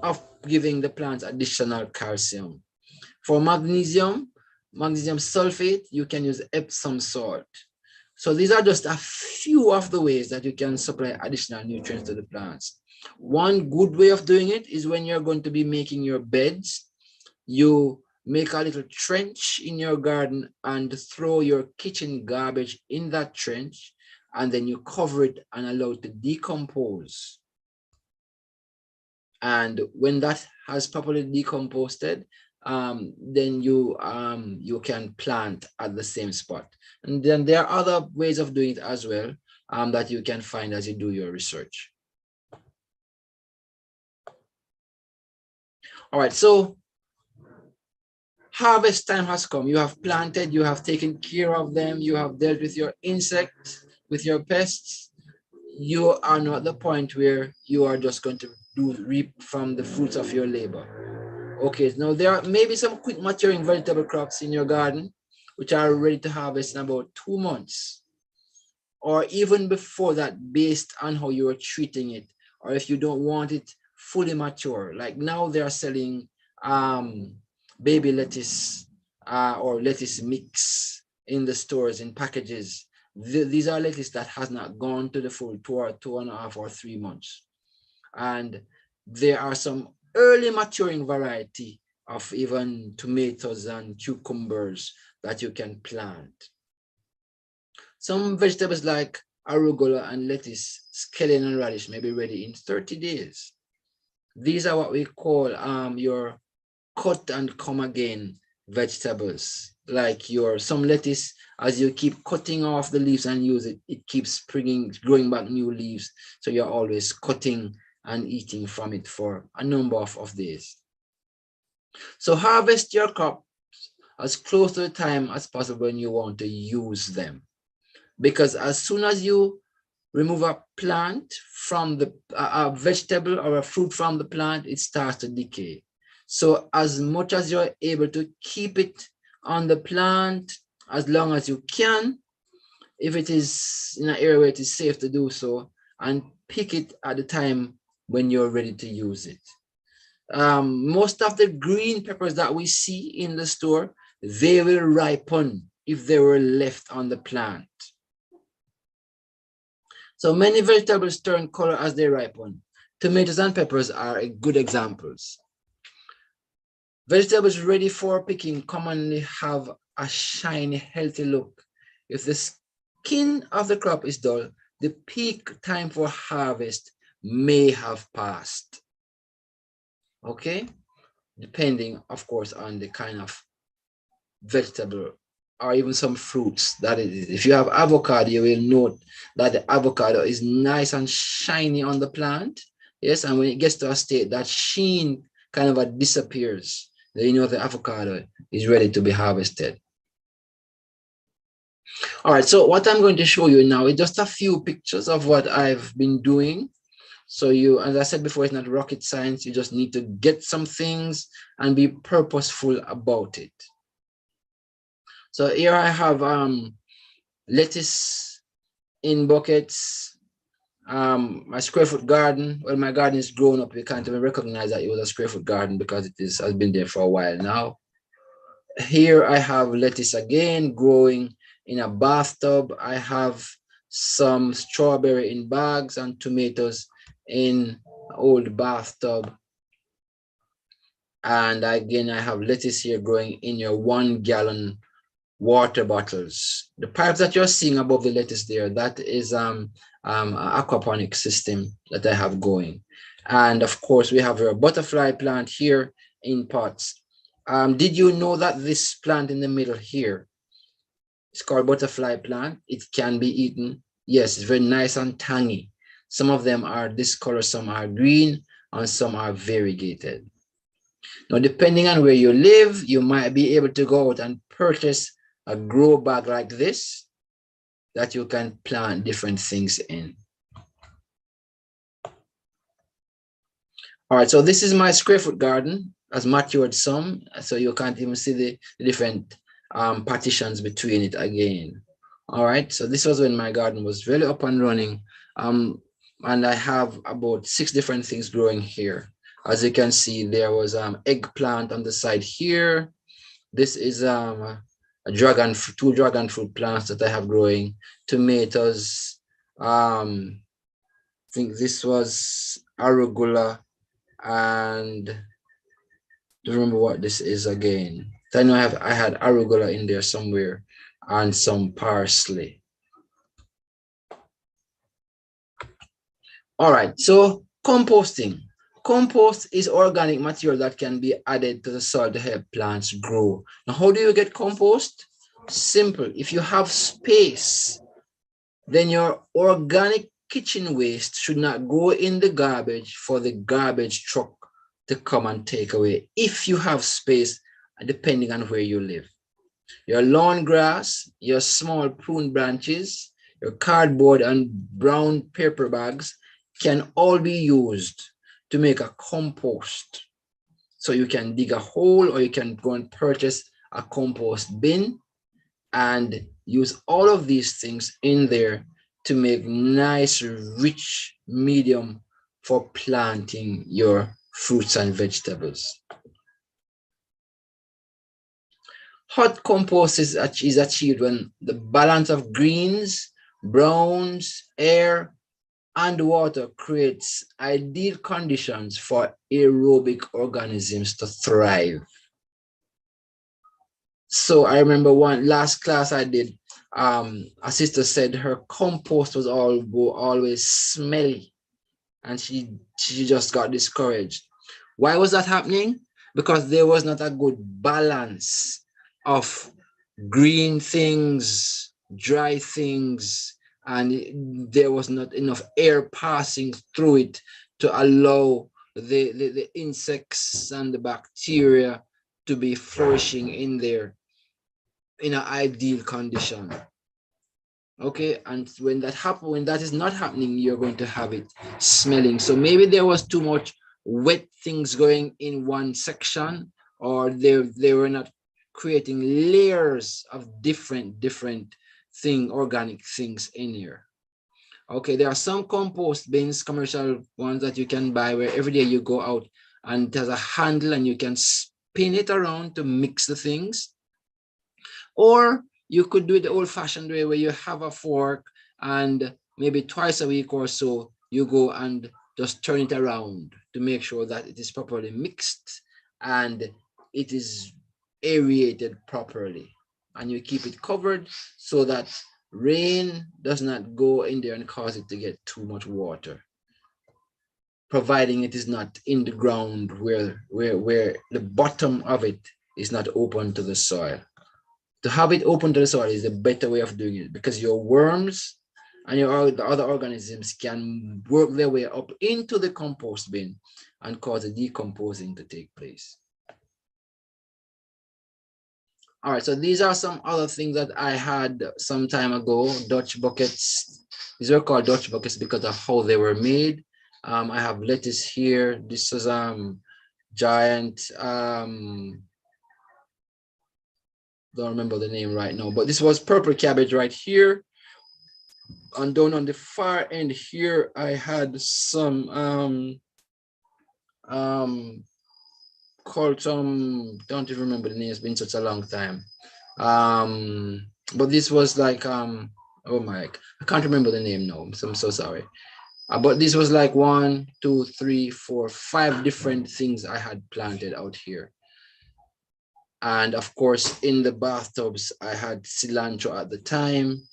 Speaker 2: of giving the plants additional calcium. For magnesium sulfate, you can use Epsom salt. So these are just a few of the ways that you can supply additional nutrients to the plants. One good way of doing it is when you're going to be making your beds, you make a little trench in your garden and throw your kitchen garbage in that trench, and then you cover it and allow it to decompose. And when that has properly decomposed, then you can plant at the same spot. And then there are other ways of doing it as well that you can find as you do your research. All right, so harvest time has come. You have planted, you have taken care of them, you have dealt with your insects, with your pests. You are not at the point where you are just going to reap from the fruits of your labor. Okay, now there are maybe some quick maturing vegetable crops in your garden which are ready to harvest in about 2 months, or even before that, based on how you are treating it, or if you don't want it fully mature. Like now they are selling baby lettuce or lettuce mix in the stores in packages. These are lettuce that has not gone to the full 2.5 or 3 months. And there are some early maturing variety of even tomatoes and cucumbers that you can plant. Some vegetables like arugula and lettuce, scallion and radish may be ready in 30 days. These are what we call your cut and come again vegetables. Like some lettuce, as you keep cutting off the leaves and use it, it keeps growing back new leaves. So you're always cutting and eating from it for a number of days. So harvest your crops as close to the time as possible when you want to use them. Because as soon as you remove a plant from a vegetable or a fruit from the plant, it starts to decay. So as much as you're able to keep it on the plant as long as you can, if it is in an area where it is safe to do so, and pick it at the time when you're ready to use it. Most of the green peppers that we see in the store, they will ripen if they were left on the plant. So many vegetables turn color as they ripen. Tomatoes and peppers are good examples. Vegetables ready for picking commonly have a shiny, healthy look. If the skin of the crop is dull, the peak time for harvest may have passed. Okay, depending, of course, on the kind of vegetable or even some fruits that it is. If you have avocado, you will note that the avocado is nice and shiny on the plant. Yes, and when it gets to a state, that sheen kind of disappears. Then you know the avocado is ready to be harvested. All right, so what I'm going to show you now is just a few pictures of what I've been doing So you, as I said before, it's not rocket science. You just need to get some things and be purposeful about it. So here I have lettuce in buckets, my square foot garden. Well, my garden is grown up. You can't even recognize that it was a square foot garden because has been there for a while now. Here I have lettuce again growing in a bathtub. I have some strawberry in bags and tomatoes in an old bathtub. And again, I have lettuce here growing in your 1 gallon water bottles. The pipes that you're seeing above the lettuce there, that is an aquaponic system that I have going. And of course, we have a butterfly plant here in pots. Did you know that this plant in the middle here is called butterfly plant? It can be eaten. Yes, it's very nice and tangy. Some of them are this color, some are green, and some are variegated. Now, depending on where you live, you might be able to go out and purchase a grow bag like this that you can plant different things in. All right, so this is my square foot garden, has matured some, so you can't even see the different partitions between it again. All right, so this was when my garden was really up and running. And I have about 6 different things growing here. As you can see, there was eggplant on the side here. This is two dragon fruit plants that I have growing, tomatoes. I think this was arugula, and don't remember what this is again. I know I had arugula in there somewhere and some parsley. All right, so composting. Compost is organic material that can be added to the soil to help plants grow. Now, how do you get compost? Simple. If you have space, then your organic kitchen waste should not go in the garbage for the garbage truck to come and take away. If you have space, depending on where you live. Your lawn grass, your small prune branches, your cardboard and brown paper bags can all be used to make a compost. So you can dig a hole, or you can go and purchase a compost bin and use all of these things in there to make nice, rich medium for planting your fruits and vegetables. Hot compost is achieved when the balance of greens, browns, air, and water creates ideal conditions for aerobic organisms to thrive. So I remember one last class I did, a sister said her compost was always smelly, and she just got discouraged. Why was that happening? Because there was not a good balance of green things, dry things, and there was not enough air passing through it to allow the insects and the bacteria to be flourishing in there in an ideal condition. Okay, and when that is not happening, you're going to have it smelling. So maybe there was too much wet things going in one section, or they were not creating layers of different organic things in here. Okay, there are some compost bins, commercial ones that you can buy, where every day you go out and there's a handle and you can spin it around to mix the things. Or you could do it the old-fashioned way, where you have a fork and maybe twice a week or so you go and just turn it around to make sure that it is properly mixed and it is aerated properly, and you keep it covered so that rain does not go in there and cause it to get too much water, providing it is not in the ground where the bottom of it is not open to the soil. To have it open to the soil is the better way of doing it, because your worms and the other organisms can work their way up into the compost bin and cause the decomposing to take place. All right, so these are some other things that I had some time ago. Dutch buckets. These were called Dutch buckets because of how they were made. I have lettuce here. This is giant, don't remember the name right now, but this was purple cabbage right here. And down on the far end here, I had some called some, don't even remember the name, it's been such a long time. But this was like oh my, I can't remember the name now, so I'm so sorry. But this was like 1, 2, 3, 4, 5 different things I had planted out here. And of course, in the bathtubs, I had cilantro at the time.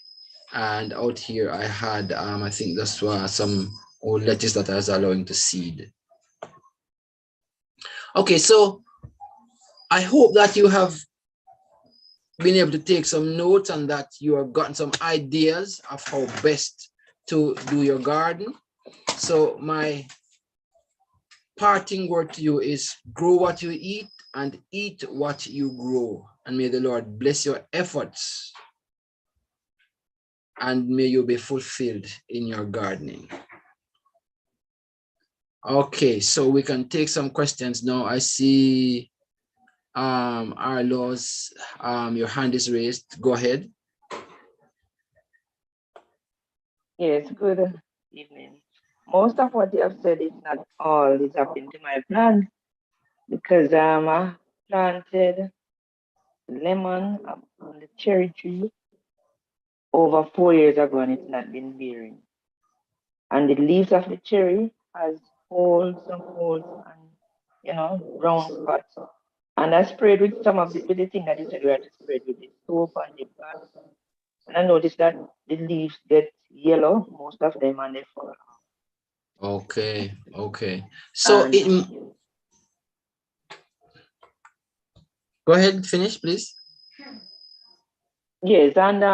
Speaker 2: And out here, I had, I think that's some old lettuce that I was allowing to seed. Okay, so I hope that you have been able to take some notes and that you have gotten some ideas of how best to do your garden. So my parting word to you is grow what you eat and eat what you grow. And may the Lord bless your efforts and may you be fulfilled in your gardening. Okay, so we can take some questions now. I see Arlo's, your hand is raised. Go ahead.
Speaker 1: Yes, good evening. Most of what you have said is not all is happening to my plant because I planted lemon on the cherry tree over 4 years ago and it's not been bearing. And the leaves of the cherry has some holes and brown spots. And I sprayed with some of the thing that you said we had to spray with the soap and the bath. And I noticed that the leaves get yellow, most of them, and they fall off.
Speaker 2: Okay, okay. So go ahead, finish, please.
Speaker 1: Yes, and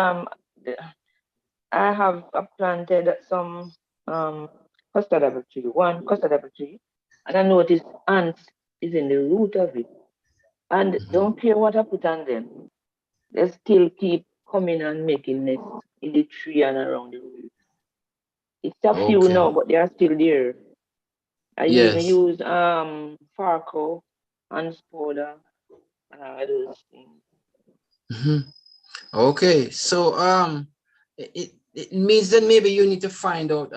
Speaker 1: I have planted some custard apple tree, one custard apple tree, and I noticed ants is in the root of it. And don't care what I put on them, they still keep coming and making nests in the tree and around the root. It's a few
Speaker 2: Okay.
Speaker 1: now, but they are still there. I even
Speaker 2: Yes.
Speaker 1: use Farco and powder and all those things.
Speaker 2: Okay, so it means that maybe you need to find out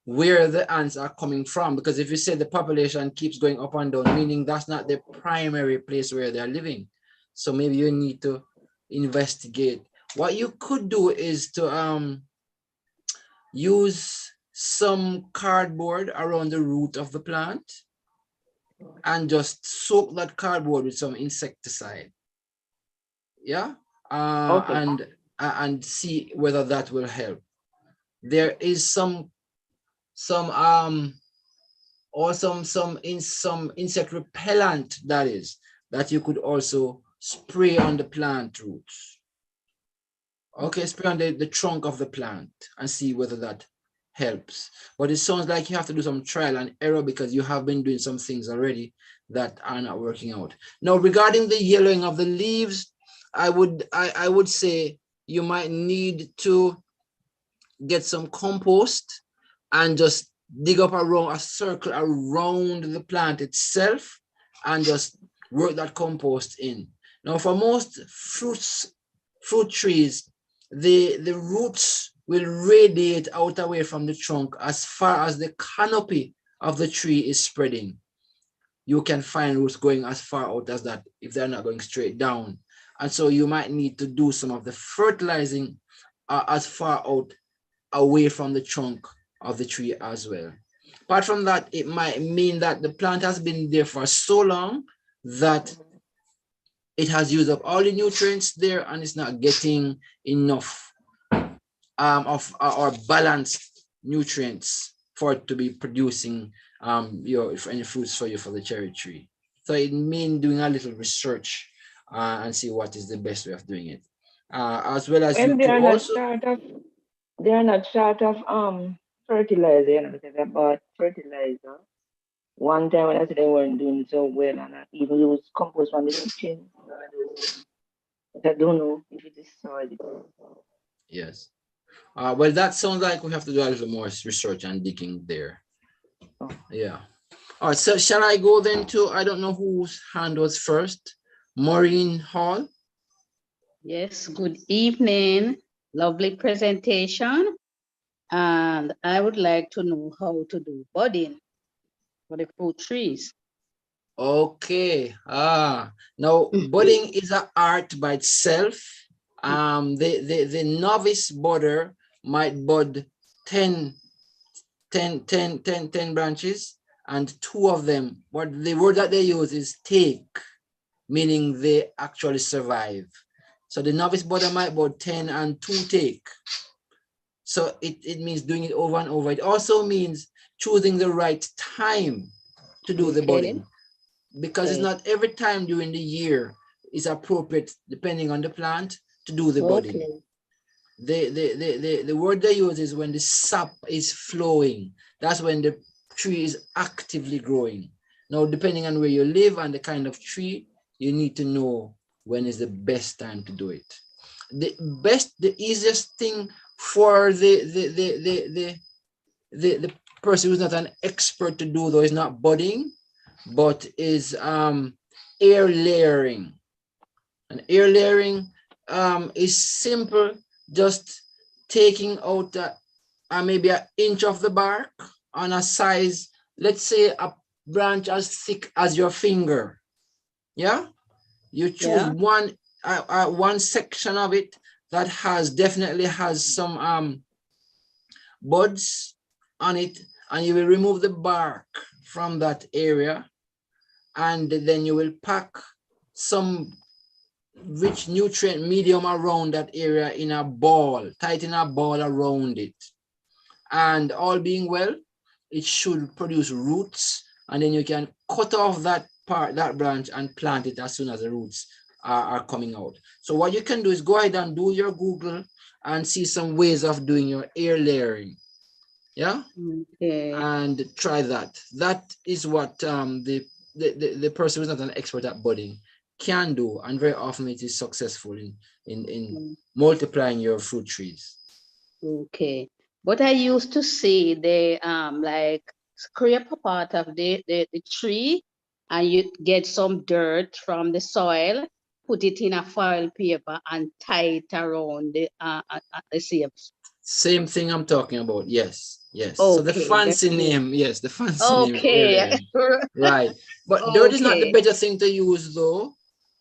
Speaker 2: where the ants are coming from, because if you say the population keeps going up and down, meaning that's not the primary place where they're living. So maybe you need to investigate. What you could do is to use some cardboard around the root of the plant and just soak that cardboard with some insecticide. Yeah.
Speaker 1: Okay.
Speaker 2: And see whether that will help. There is some insect repellent that you could also spray on the plant roots. Okay, spray on the trunk of the plant and see whether that helps. But it sounds like you have to do some trial and error because you have been doing some things already that are not working out. Now, regarding the yellowing of the leaves, I would say you might need to get some compost and just dig up a circle around the plant itself and just work that compost in. Now, for most fruit trees, the roots will radiate out away from the trunk as far as the canopy of the tree is spreading. You can find roots going as far out as that if they're not going straight down. And so you might need to do some of the fertilizing as far out away from the trunk of the tree as well. Apart from that, it might mean that the plant has been there for so long that it has used up all the nutrients there and it's not getting enough of or balanced nutrients for it to be producing any fruits for you for the cherry tree. So it means doing a little research and see what is the best way of doing it. As well as
Speaker 1: Well,
Speaker 2: you could also
Speaker 1: they are not short of fertilizer, because I bought fertilizer. One time when I said they weren't doing so well, and I even used compost from the kitchen, all those things. But I don't know if it is solid.
Speaker 2: yes. Well, that sounds like we have to do a little more research and digging there. Yeah. All right, so shall I go then to, I don't know whose hand was first, Maureen Hall?
Speaker 3: Yes, good evening. Lovely presentation. And I would like to know how to do budding for the fruit trees.
Speaker 2: Okay. Now budding is an art by itself. The novice budder might bud 10 branches, and two of them, what the word that they use is take, meaning they actually survive. So the novice budder might bud 10 and 2 take. So it means doing it over and over. It also means choosing the right time to do the budding, because it's not every time during the year is appropriate, depending on the plant, to do the budding. The word they use is when the sap is flowing. That's when the tree is actively growing. Now, depending on where you live and the kind of tree, you need to know when is the best time to do it. The easiest thing for the person who's not an expert to do, though, is not budding, but is air layering. And air layering is simple, just taking out maybe an inch of the bark on a size, let's say a branch as thick as your finger. Yeah, you choose one section of it that definitely has some buds on it, and you will remove the bark from that area, and then you will pack some rich nutrient medium around that area in a ball, tighten a ball around it, and all being well, it should produce roots, and then you can cut off that branch and plant it as soon as the roots are coming out. So what you can do is go ahead and do your Google and see some ways of doing your air layering. Yeah. And try that. That is what the person who's not an expert at budding can do, and very often it is successful in multiplying your fruit trees.
Speaker 3: Okay, but I used to see they like scrape a part of the tree, and you get some dirt from the soil, put it in a foil paper and tie it around the seeds.
Speaker 2: Same thing I'm talking about. Yes, yes. So the fancy name, yes, the fancy name. Right. But dirt is not the better thing to use, though.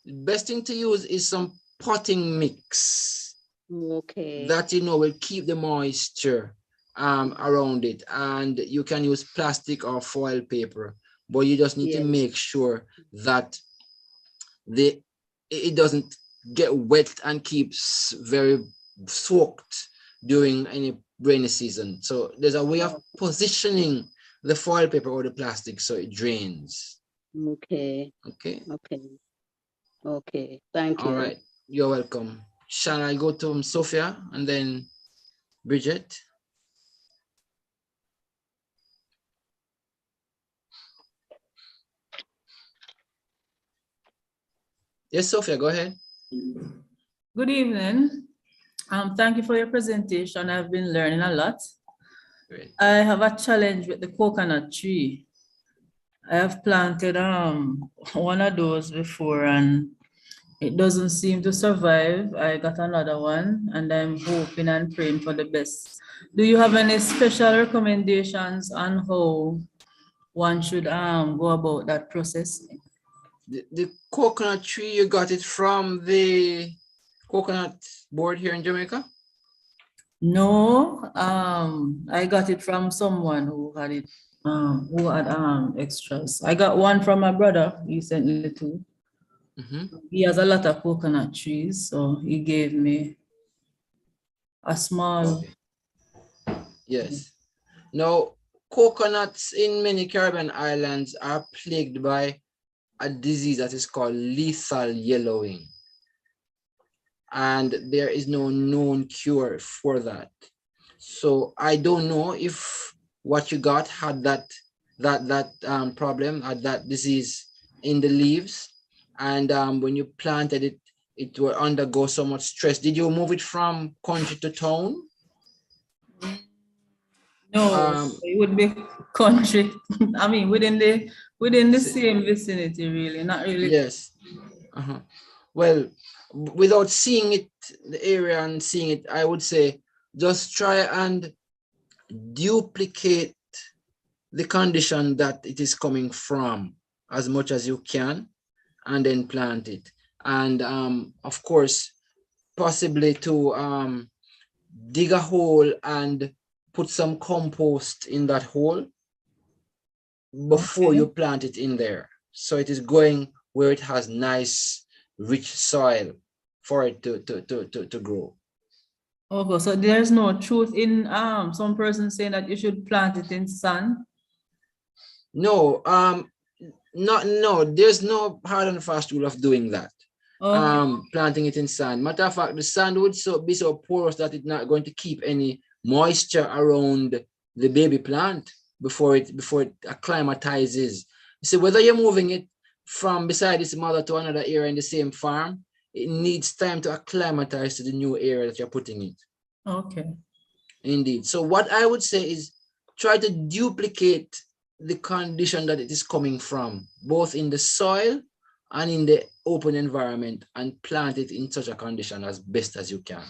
Speaker 2: The best thing to use is some potting mix. That, you know, will keep the moisture around it, and you can use plastic or foil paper, but you just need to make sure that it doesn't get wet and keeps very soaked during any rainy season. So there's a way of positioning the foil paper or the plastic so it drains.
Speaker 3: Okay. Thank you.
Speaker 2: All right, you're welcome. Shall I go to Sophia and then Bridget? Yes, Sophia, go ahead.
Speaker 4: Good evening. Thank you for your presentation. I've been learning a lot.
Speaker 2: Great.
Speaker 4: I have a challenge with the coconut tree. I have planted one of those before and it doesn't seem to survive. I got another one and I'm hoping and praying for the best. Do you have any special recommendations on how one should go about that process?
Speaker 2: The coconut tree, you got it from the coconut board here in Jamaica?
Speaker 4: No, I got it from someone who had it, who had extras. I got one from my brother. He sent me two. He has a lot of coconut trees, so he gave me a small.
Speaker 2: Yes. Now, coconuts in many Caribbean islands are plagued by a disease that is called lethal yellowing. And there is no known cure for that. So I don't know if what you got had that problem, had that disease in the leaves. And when you planted it, it will undergo so much stress. Did you move it from country to town?
Speaker 4: No, it would be country. I mean, within the
Speaker 2: s-
Speaker 4: same vicinity, really, not really.
Speaker 2: yes. Well, without seeing it, the area and seeing it, I would say just try and duplicate the condition that it is coming from as much as you can, and then plant it. And of course, possibly to dig a hole and put some compost in that hole before
Speaker 4: Okay.
Speaker 2: you plant it in there. So it is going where it has nice, rich soil for it to grow.
Speaker 4: Okay, so there's no truth in some person saying that you should plant it in sun.
Speaker 2: No, there's no hard and fast rule of doing that.
Speaker 4: Okay.
Speaker 2: Planting it in sand. Matter of fact, the sand would be so porous that it's not going to keep any moisture around the baby plant before it acclimatizes. So whether you're moving it from beside its mother to another area in the same farm, it needs time to acclimatize to the new area that you're putting it.
Speaker 4: Okay.
Speaker 2: Indeed. So what I would say is try to duplicate the condition that it is coming from, both in the soil and in the open environment, and plant it in such a condition as best as you can.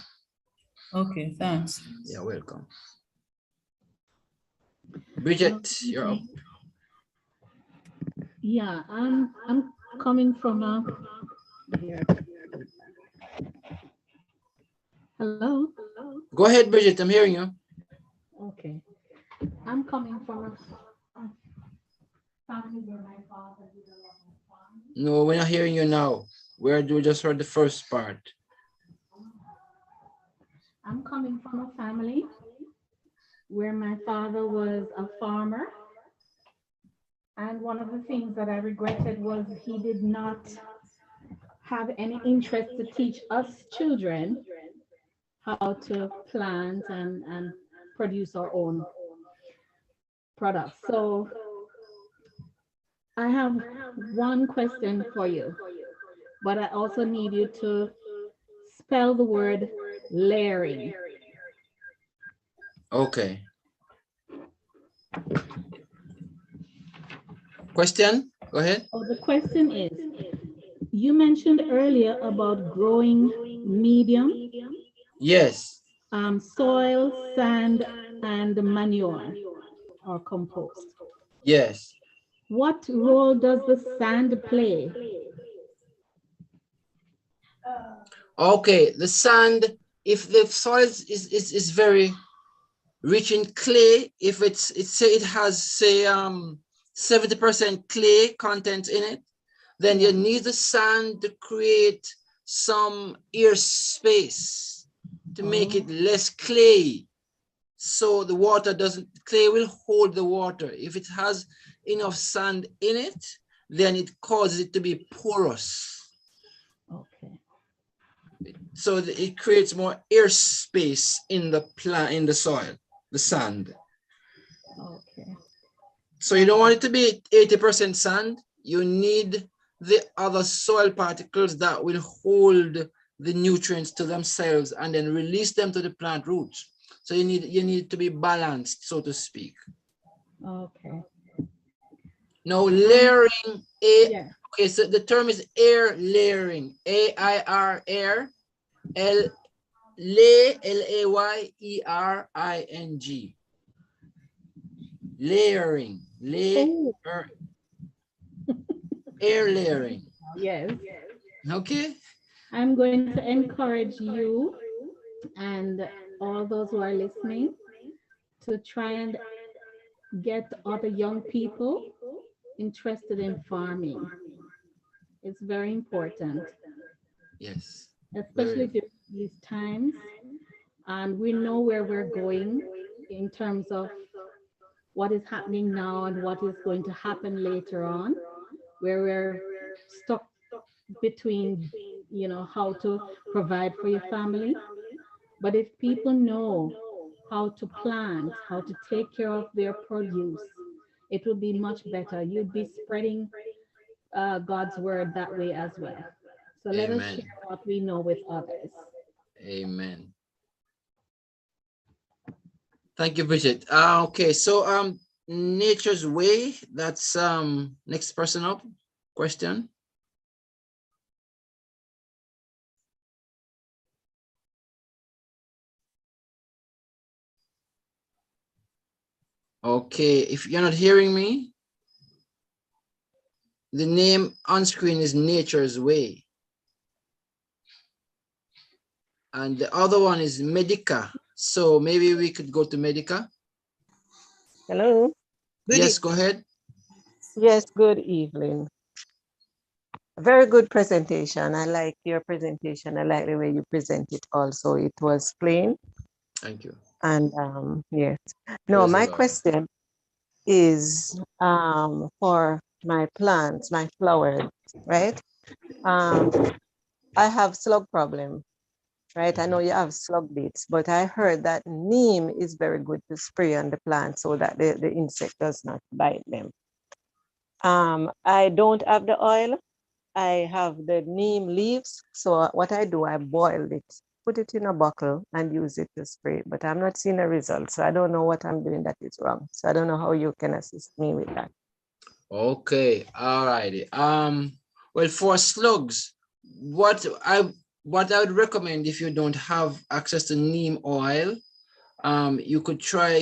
Speaker 4: Okay, thanks.
Speaker 2: You're welcome. Bridget, you're up.
Speaker 5: Yeah, I'm coming from here. Hello.
Speaker 2: Go ahead, Bridget. I'm hearing you.
Speaker 5: Okay. I'm coming from a family where my father did a lot of farming.
Speaker 2: No, we're not hearing you now. We just heard the first part.
Speaker 5: I'm coming from a family where my father was a farmer. And one of the things that I regretted was he did not have any interest to teach us children how to plant and produce our own products. So I have one question for you, but I also need you to spell the word layering.
Speaker 2: Okay. Question? Go ahead.
Speaker 5: Oh, the question is, you mentioned earlier about growing medium,
Speaker 2: Yes.
Speaker 5: soil, sand, and manure or compost.
Speaker 2: Yes.
Speaker 5: What role does the sand play?
Speaker 2: Okay, the sand, if the soil is very rich in clay, if it has say 70% clay content in it, then you need the sand to create some air space to make it less clay. So the water clay will hold the water. If it has enough sand in it, then it causes it to be porous.
Speaker 5: Okay.
Speaker 2: So it creates more air space in the soil, the sand.
Speaker 5: Okay.
Speaker 2: So you don't want it to be 80% sand. You need the other soil particles that will hold the nutrients to themselves and then release them to the plant roots. So you need to be balanced, so to speak.
Speaker 5: Okay.
Speaker 2: Now layering,
Speaker 5: Yeah.
Speaker 2: okay, so the term is air layering, AIR, air, Layering. Layering. Air layering.
Speaker 5: Yes.
Speaker 2: Okay.
Speaker 5: I'm going to encourage you and all those who are listening to try and get other young people interested in farming. It's very important,
Speaker 2: Yes.
Speaker 5: especially during these times. And we know where we're going in terms of what is happening now and what is going to happen later on, where we're stuck between, how to provide for your family. But if people know how to plant, how to take care of their produce, it would be much better. You'd be spreading God's word that way as well. So let us
Speaker 2: Amen.
Speaker 5: share what we know with others.
Speaker 2: Amen. Thank you, Bridget. Okay, so Nature's Way, that's next person up. Question. Okay, if you're not hearing me, the name on screen is Nature's Way. And the other one is Medica. So maybe we could go to Medica.
Speaker 6: Hello.
Speaker 2: Yes, go ahead.
Speaker 6: Yes, good evening. Very good presentation. I like your presentation. I like the way you present it also. It was plain.
Speaker 2: Thank you.
Speaker 6: And yes. No,
Speaker 2: Praise the
Speaker 6: my
Speaker 2: Lord.
Speaker 6: question is for my plants, my flowers, right? I have slug problem, right? I know you have slug beets, but I heard that neem is very good to spray on the plant so that the insect does not bite them. I don't have the oil. I have the neem leaves. So what I do, I boil it, put it in a bottle and use it to spray, but I'm not seeing a result. So I don't know what I'm doing that is wrong. So I don't know how you can assist me with that.
Speaker 2: Okay, all righty. Well, for slugs, what I would recommend if you don't have access to neem oil, you could try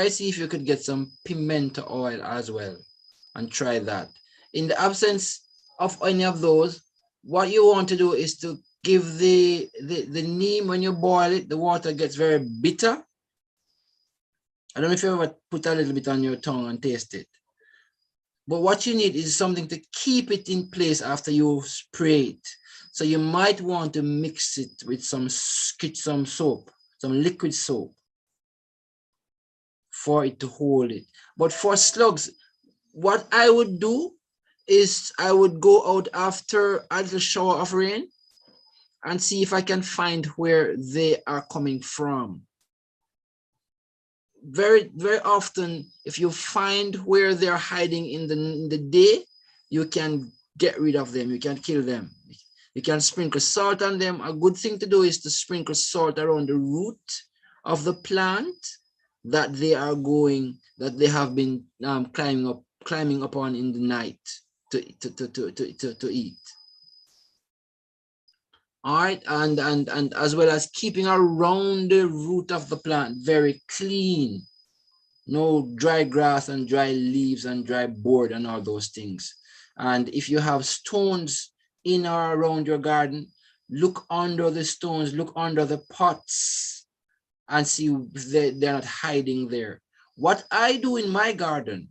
Speaker 2: see if you could get some pimento oil as well, and try that. In the absence of any of those, what you want to do is to give the neem, when you boil it, the water gets very bitter. I don't know if you ever put a little bit on your tongue and taste it. But what you need is something to keep it in place after you spray it. So you might want to mix it with some soap, some liquid soap, for it to hold it. But for slugs, what I would do is I would go out after a little shower of rain and see if I can find where they are coming from. Very, very often, if you find where they're hiding in the day, you can get rid of them. You can kill them. You can sprinkle salt on them. A good thing to do is to sprinkle salt around the root of the plant that they have been climbing upon in the night to eat. All right, and as well as keeping around the root of the plant very clean. No dry grass and dry leaves and dry board and all those things. And if you have stones in or around your garden, look under the stones, look under the pots and see if they're not hiding there. What I do in my garden,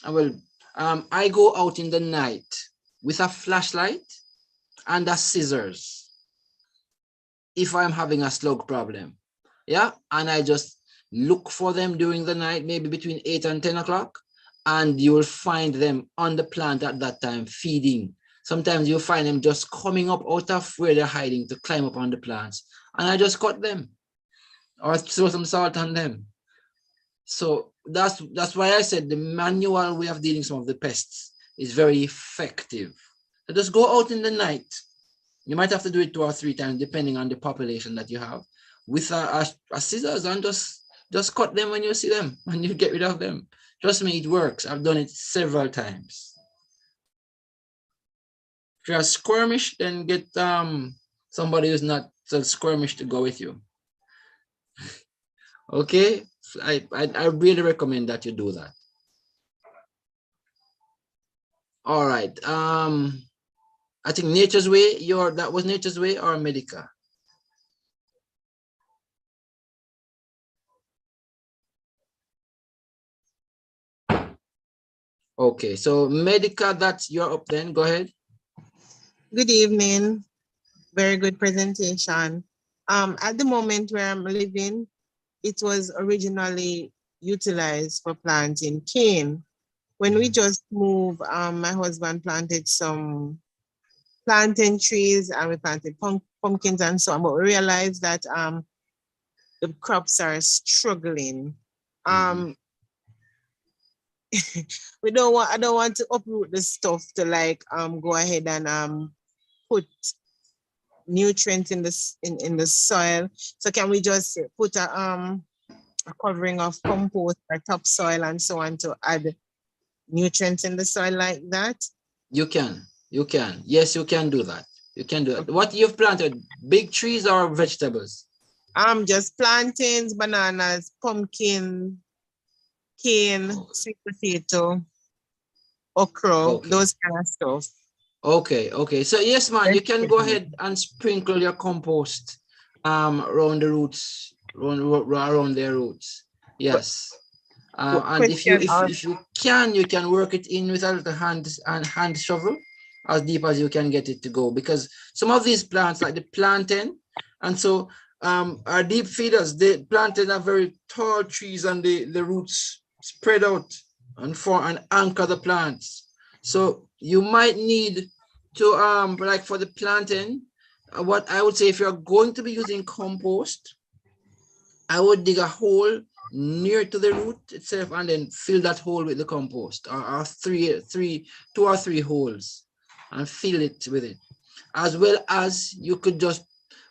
Speaker 2: I go out in the night with a flashlight and a scissors if I'm having a slug problem. Yeah, and I just look for them during the night, maybe between 8 and 10 o'clock, and you will find them on the plant at that time feeding. Sometimes you'll find them just coming up out of where they're hiding to climb up on the plants, and I just cut them or throw some salt on them. So that's why I said the manual way of dealing with some of the pests is very effective. So just go out in the night. You might have to do it 2 or 3 times depending on the population that you have, with a scissors, and just cut them when you see them and you get rid of them. Trust me, it works. I've done it several times. If you're squirmish, then get somebody who's not so squirmish to go with you. Okay, I really recommend that you do that. All right. I think Nature's Way. That was Nature's Way or Medica? Okay, so Medica, that's you're up then. Go ahead.
Speaker 7: Good evening. Very good presentation. At the moment where I'm living, it was originally utilized for planting cane. When we just moved, my husband planted some plantain trees and we planted pumpkins and so on, but we realized that the crops are struggling. I don't want to uproot the stuff to like go ahead and put nutrients in the soil. So can we just put a a covering of compost or topsoil and so on to add nutrients in the soil like that?
Speaker 2: You can. Yes, you can do that. You can do it. What you've planted, big trees or vegetables?
Speaker 7: Just plantains, bananas, pumpkin, cane, sweet potato, okra,
Speaker 2: Okay.
Speaker 7: those kind of stuff.
Speaker 2: Okay. So yes, man, you can go ahead and sprinkle your compost around the roots, around their roots. Yes. And if you can, you can work it in with a little hand shovel as deep as you can get it to go, because some of these plants, like the plantain, and so are deep feeders. The plantain are very tall trees, and the roots spread out and form and anchor the plants. So you might need to like for the plantain, what I would say, if you're going to be using compost, I would dig a hole near to the root itself and then fill that hole with the compost, or two or three holes, and fill it with it. As well as you could just,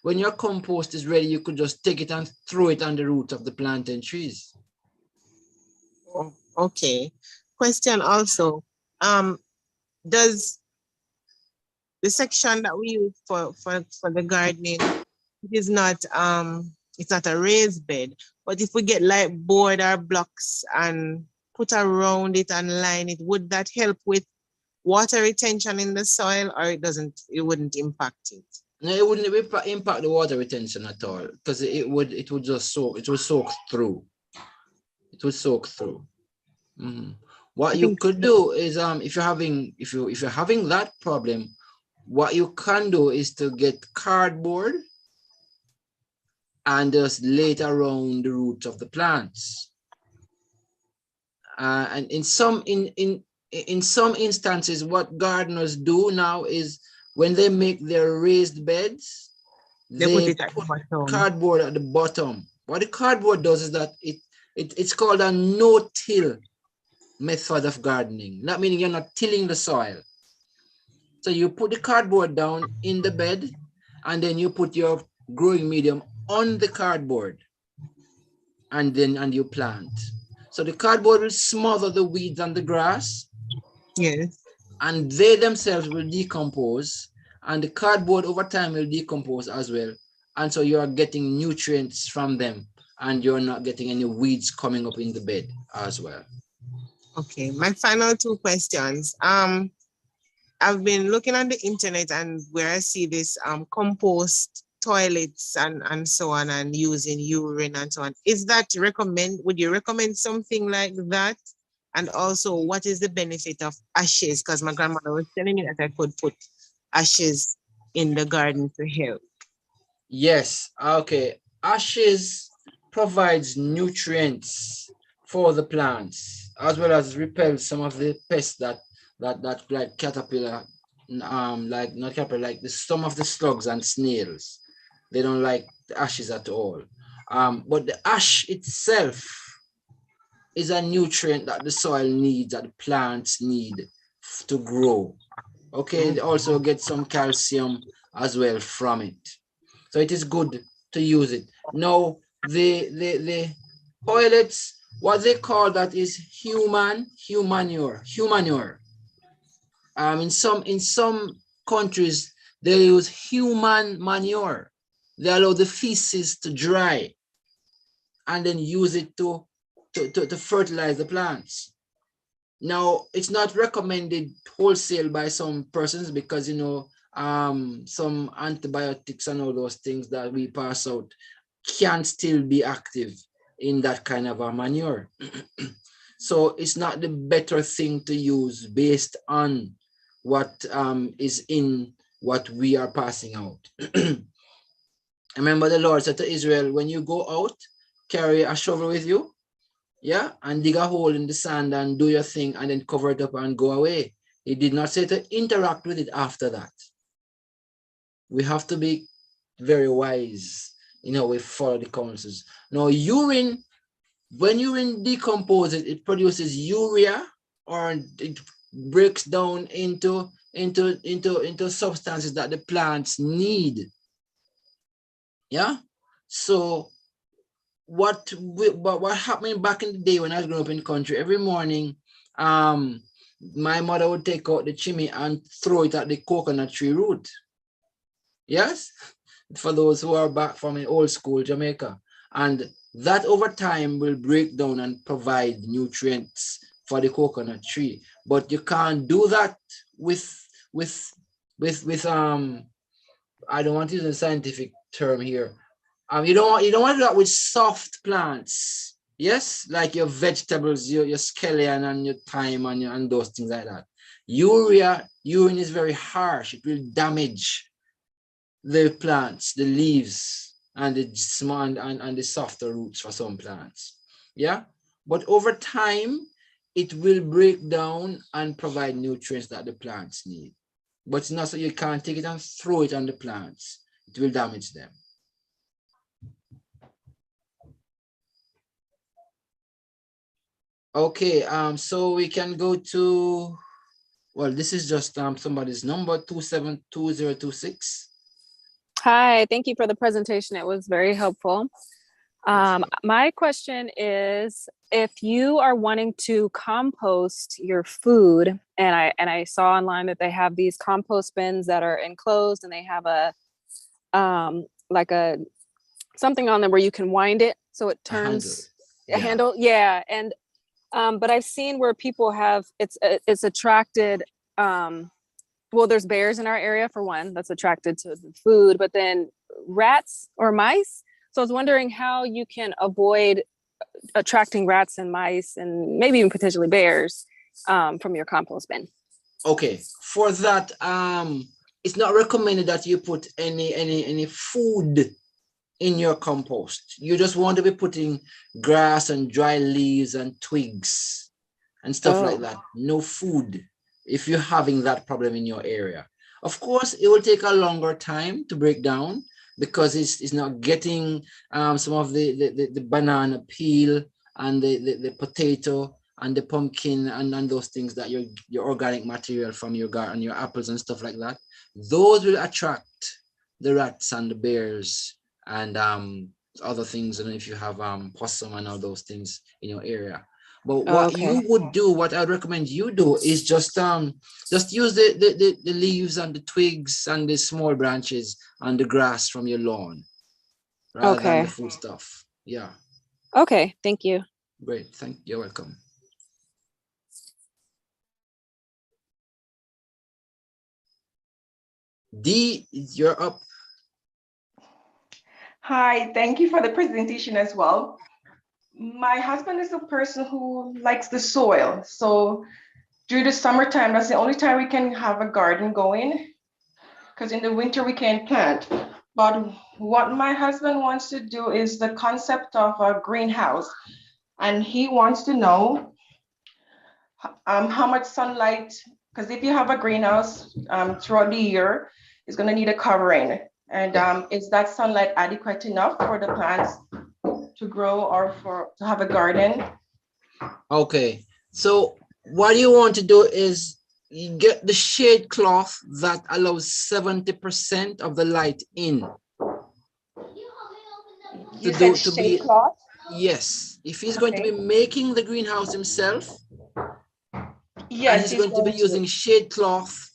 Speaker 2: when your compost is ready, you could just take it and throw it on the roots of the plantain trees.
Speaker 7: Oh, okay. Question also, does the section that we use for the gardening, it's not a raised bed, but if we get like board or blocks and put around it and line it, would that help with water retention in the soil, or it wouldn't impact it?
Speaker 2: No, it wouldn't impact the water retention at all, because it would just soak, it would soak through. It would soak through. What you could do is if you're having that problem, what you can do is to get cardboard and just lay it around the roots of the plants. And in some instances, what gardeners do now is, when they make their raised beds, they put cardboard at the bottom. What the cardboard does is that it's called a no-till method of gardening. That meaning you're not tilling the soil. So you put the cardboard down in the bed, and then you put your growing medium on the cardboard, and you plant. So the cardboard will smother the weeds and the grass.
Speaker 7: Yes.
Speaker 2: And they themselves will decompose, and the cardboard over time will decompose as well. And so you are getting nutrients from them, and you're not getting any weeds coming up in the bed as well.
Speaker 7: Okay, my final two questions. I've been looking on the internet, and where I see this compost toilets and so on, and using urine and so on. Would you recommend something like that? And also, what is the benefit of ashes? Because my grandmother was telling me that I could put ashes in the garden to help.
Speaker 2: Yes, okay. Ashes provides nutrients for the plants, as well as repels some of the pests that like caterpillar, like not caterpillar, like some of the slugs and snails. They don't like the ashes at all. But the ash itself is a nutrient that the soil needs, that the plants need to grow. Okay, they also get some calcium as well from it. So it is good to use it. Now, the toilets, what they call that is human manure. In some countries, they use human manure. They allow the feces to dry and then use it to fertilize the plants. Now, it's not recommended wholesale by some persons, because some antibiotics and all those things that we pass out can still be active in that kind of a manure. So it's not the better thing to use based on what is in what we are passing out. Remember, the Lord said to Israel, when you go out, carry a shovel with you, yeah, and dig a hole in the sand and do your thing, and then cover it up and go away. He did not say to interact with it after that. We have to be very wise in how we follow the counsels. Now, urine, when urine decomposes, it produces urea, or it breaks down into substances that the plants need. Yeah, so what happened back in the day when I was growing up in the country, every morning, my mother would take out the chimney and throw it at the coconut tree root. Yes, for those who are back from an old school Jamaica. And that over time will break down and provide nutrients for the coconut tree. But you can't do that with I don't want to use a scientific term here. You don't want to do that with soft plants. Yes, like your vegetables, your scallion and your thyme and those things like that. Urine is very harsh. It will damage the plants, the leaves, and the small and the softer roots for some plants. Yeah, but over time, it will break down and provide nutrients that the plants need. But it's not so you can't take it and throw it on the plants. It will damage them. Okay, so we can go to, well, this is just somebody's number, 272026.
Speaker 8: Hi, thank you for the presentation. It was very helpful. My question is, if you are wanting to compost your food, and I saw online that they have these compost bins that are enclosed and they have a like a something on them where you can wind it so it turns a handle. Yeah, and but I've seen where people have it's attracted well, there's bears in our area for one that's attracted to the food, but then rats or mice. So I was wondering how you can avoid attracting rats and mice and maybe even potentially bears from your compost bin.
Speaker 2: Okay, for that, it's not recommended that you put any food in your compost. You just want to be putting grass and dry leaves and twigs and stuff like that. No food if you're having that problem in your area. Of course, it will take a longer time to break down because it's not getting some of the banana peel and the potato and the pumpkin and those things that your organic material from your garden, your apples and stuff like that. Those will attract the rats and the bears and other things. I don't know if you have possum and all those things in your area. But what you would do, what I'd recommend you do is just use the leaves and the twigs and the small branches and the grass from your lawn rather than the food stuff. Yeah.
Speaker 8: Okay, thank you.
Speaker 2: Great, you're welcome. Dee, you're up.
Speaker 9: Hi, thank you for the presentation as well. My husband is a person who likes the soil. So during the summertime, that's the only time we can have a garden going, because in the winter we can't plant. But what my husband wants to do is the concept of a greenhouse. And he wants to know how much sunlight, because if you have a greenhouse throughout the year, it's going to need a covering. And is that sunlight adequate enough for the plants to grow or to have a garden?
Speaker 2: Okay, so what you want to do is you get the shade cloth that allows 70% of the light in.
Speaker 9: You said shade cloth?
Speaker 2: Yes, if he's going to be making the greenhouse himself,
Speaker 9: yes,
Speaker 2: and he's going to be using shade cloth,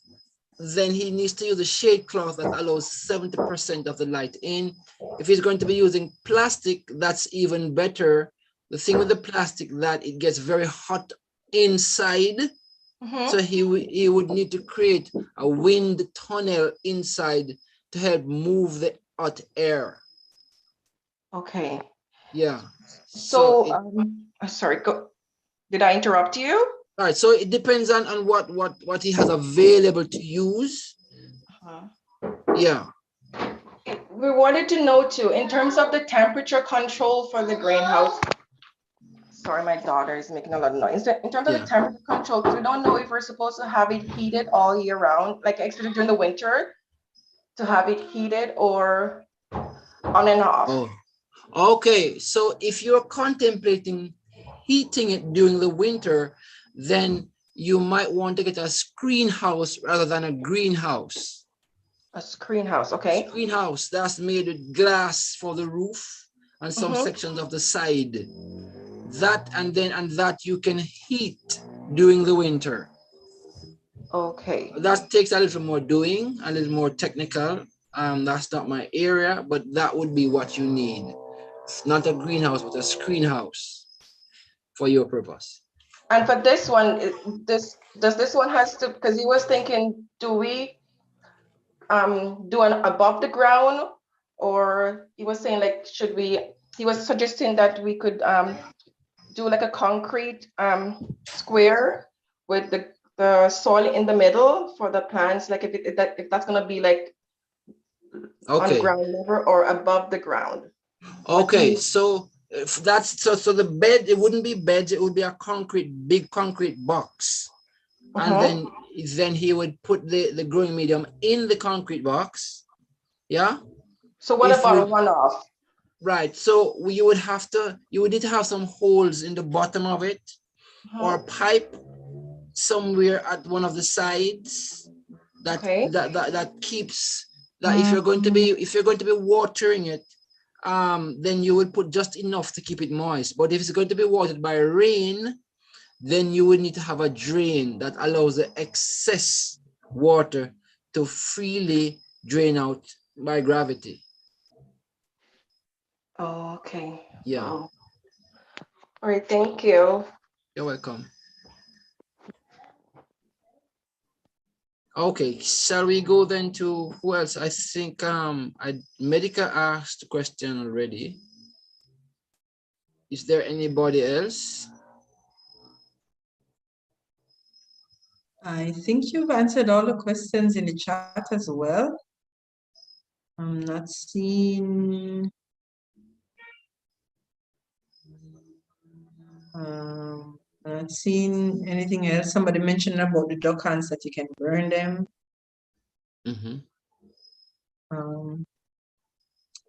Speaker 2: then he needs to use a shade cloth that allows 70% of the light in. If he's going to be using plastic, that's even better. The thing with the plastic that it gets very hot inside. So he would need to create a wind tunnel inside to help move the hot air.
Speaker 9: Okay.
Speaker 2: Yeah.
Speaker 9: So sorry, did I interrupt you?
Speaker 2: All right, so it depends on what he has available to use. Yeah.
Speaker 9: We wanted to know too, in terms of the temperature control for the greenhouse. Sorry, my daughter is making a lot of noise. In terms of the temperature control, because we don't know if we're supposed to have it heated all year round, like especially during the winter, to have it heated or on and off.
Speaker 2: Oh, okay. So if you're contemplating heating it during the winter, then you might want to get a screen house rather than a greenhouse.
Speaker 9: A screen house, okay.
Speaker 2: Screen house that's made with glass for the roof and some sections of the side. That and that you can heat during the winter.
Speaker 9: Okay.
Speaker 2: That takes a little more doing, a little more technical. That's not my area, but that would be what you need. Not a greenhouse, but a screen house for your purpose.
Speaker 9: And for this one, does this one has to, because he was thinking, do we do an above the ground, or he was saying like, should we, he was suggesting that we could do like a concrete square with the soil in the middle for the plants, like if that's gonna be like on
Speaker 2: Okay.
Speaker 9: ground level or above the ground.
Speaker 2: Okay, so if that's so the bed, it wouldn't be beds, it would be a big concrete box. And then he would put the growing medium in the concrete box. Yeah.
Speaker 9: So what about a runoff?
Speaker 2: Right. So you would need to have some holes in the bottom of it, or a pipe somewhere at one of the sides that keeps that. If you're going to be watering it, then you would put just enough to keep it moist. But if it's going to be watered by rain, then you would need to have a drain that allows the excess water to freely drain out by gravity.
Speaker 9: Oh, okay.
Speaker 2: Yeah.
Speaker 9: Wow. All right, thank you.
Speaker 2: You're welcome. Okay, shall we go then to who else? I think Medica asked the question already. Is there anybody else?
Speaker 4: I think you've answered all the questions in the chat as well. I'm not seeing not seeing anything else. Somebody mentioned about the duck hunts that you can burn them. I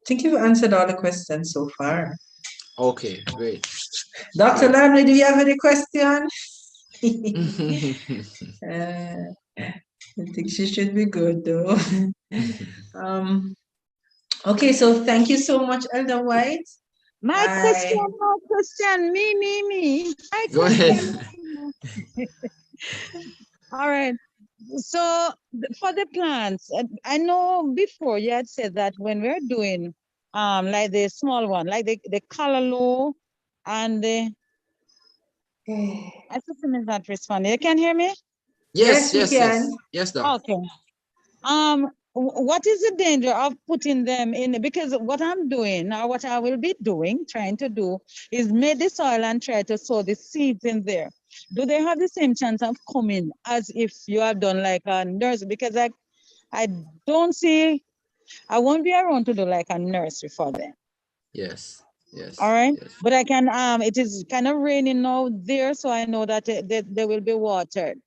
Speaker 4: think you've answered all the questions so far.
Speaker 2: Okay, great.
Speaker 4: Dr. Lamley, do you have any question? I think she should be good though. Okay, so thank you so much, Elder White.
Speaker 10: My question, me.
Speaker 2: Go ahead.
Speaker 10: All right. So for the plants, I know before you had said that when we're doing like the small one, like the callaloo and the I system is not responding. You can hear me?
Speaker 2: Yes, Doc.
Speaker 10: Okay. What is the danger of putting them in? Because what I'm doing, or what I will be doing, trying to do, is make the soil and try to sow the seeds in there. Do they have the same chance of coming as if you have done like a nursery? Because I don't see, I won't be around to do like a nursery for them.
Speaker 2: Yes.
Speaker 10: All right. Yes. But I can, it is kind of raining now there, so I know that they will be watered,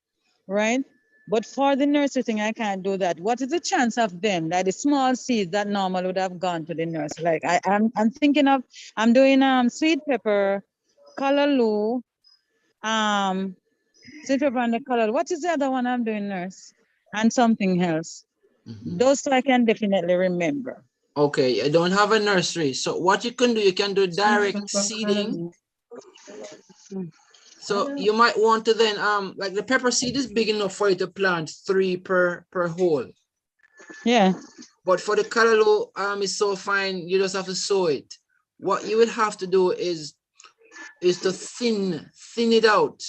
Speaker 10: right? But for the nursery thing, I can't do that. What is the chance of them, like the small seeds that normally would have gone to the nursery? Like I'm thinking of, I'm doing sweet pepper, callaloo, sweet pepper and the callaloo. What is the other one I'm doing, nurse? And something else. Those two I can definitely remember.
Speaker 2: Okay, I don't have a nursery. So what you can do direct seeding. So you might want to then like the pepper seed is big enough for you to plant 3 per hole.
Speaker 10: Yeah.
Speaker 2: But for the callaloo, it's so fine, you just have to sow it. What you would have to do is to thin it out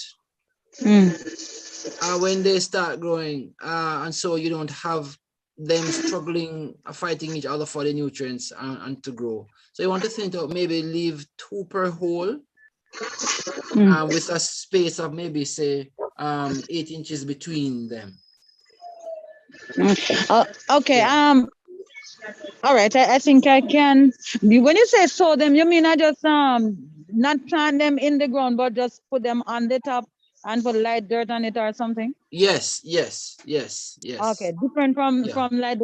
Speaker 2: when they start growing, and so you don't have them struggling, fighting each other for the nutrients and to grow. So you want to thin it out, maybe leave 2 per hole. With a space of maybe say 8 inches between them.
Speaker 10: Okay. All right. I think I can. When you say sow them, you mean I just not plant them in the ground, but just put them on the top and put light dirt on it or something?
Speaker 2: Yes.
Speaker 10: Okay, different from like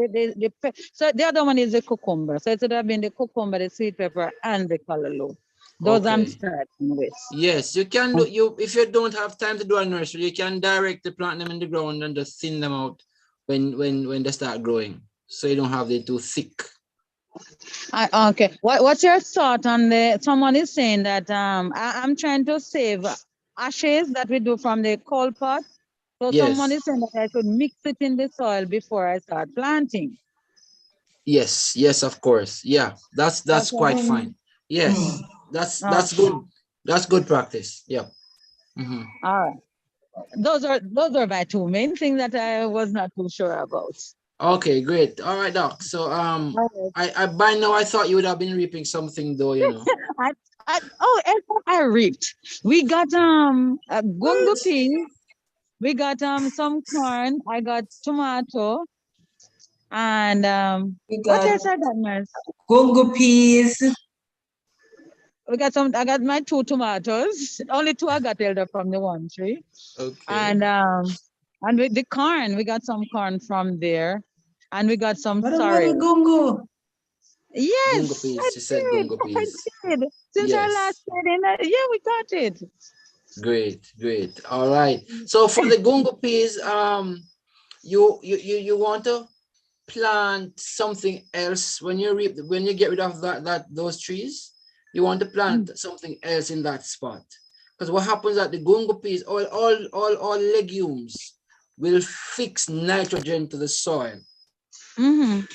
Speaker 10: so the other one is the cucumber. So it would have been the cucumber, the sweet pepper, and the callaloo. Those I'm starting with.
Speaker 2: Yes, you can do if you don't have time to do a nursery, you can directly plant them in the ground and just thin them out when they start growing. So you don't have them too thick.
Speaker 10: Okay. What's your thought on the? Someone is saying that I'm trying to save ashes that we do from the coal pot. So someone
Speaker 2: Yes,
Speaker 10: is saying that I should mix it in the soil before I start planting.
Speaker 2: yes, yes, of course. Yeah, that's quite
Speaker 10: Okay.
Speaker 2: fine. Yes, that's
Speaker 10: Okay.
Speaker 2: good. That's good practice. Yeah. Mhm.
Speaker 10: All right. Those are my two main things that I was not too sure about.
Speaker 2: Okay, great. All right, Doc. So
Speaker 10: All right.
Speaker 2: I by now I thought you would have been reaping something though, you know.
Speaker 10: And I reaped. We got gungo peas. We got some corn. I got tomato. And
Speaker 11: We
Speaker 10: what
Speaker 11: got
Speaker 10: else I got, Nurse?
Speaker 11: gungo peas.
Speaker 10: We got some. I got my 2 tomatoes. Only 2 I got elder from the one tree.
Speaker 2: Okay.
Speaker 10: And with the corn, we got some corn from there, and we got some
Speaker 11: What about the
Speaker 10: sorrel.
Speaker 11: gungo?
Speaker 2: Gungo
Speaker 10: Yes, I
Speaker 2: peas. She said
Speaker 10: did.
Speaker 2: gungo
Speaker 10: I
Speaker 2: peas.
Speaker 10: did. Since our
Speaker 2: Yes.
Speaker 10: last meeting, yeah, we got it.
Speaker 2: Great, great. All right. So for the gungo peas, you want to plant something else when you reap when you get rid of those trees. You want to plant something else in that spot, because what happens at the gungo peas, all legumes will fix nitrogen to the soil.
Speaker 10: Mm-hmm.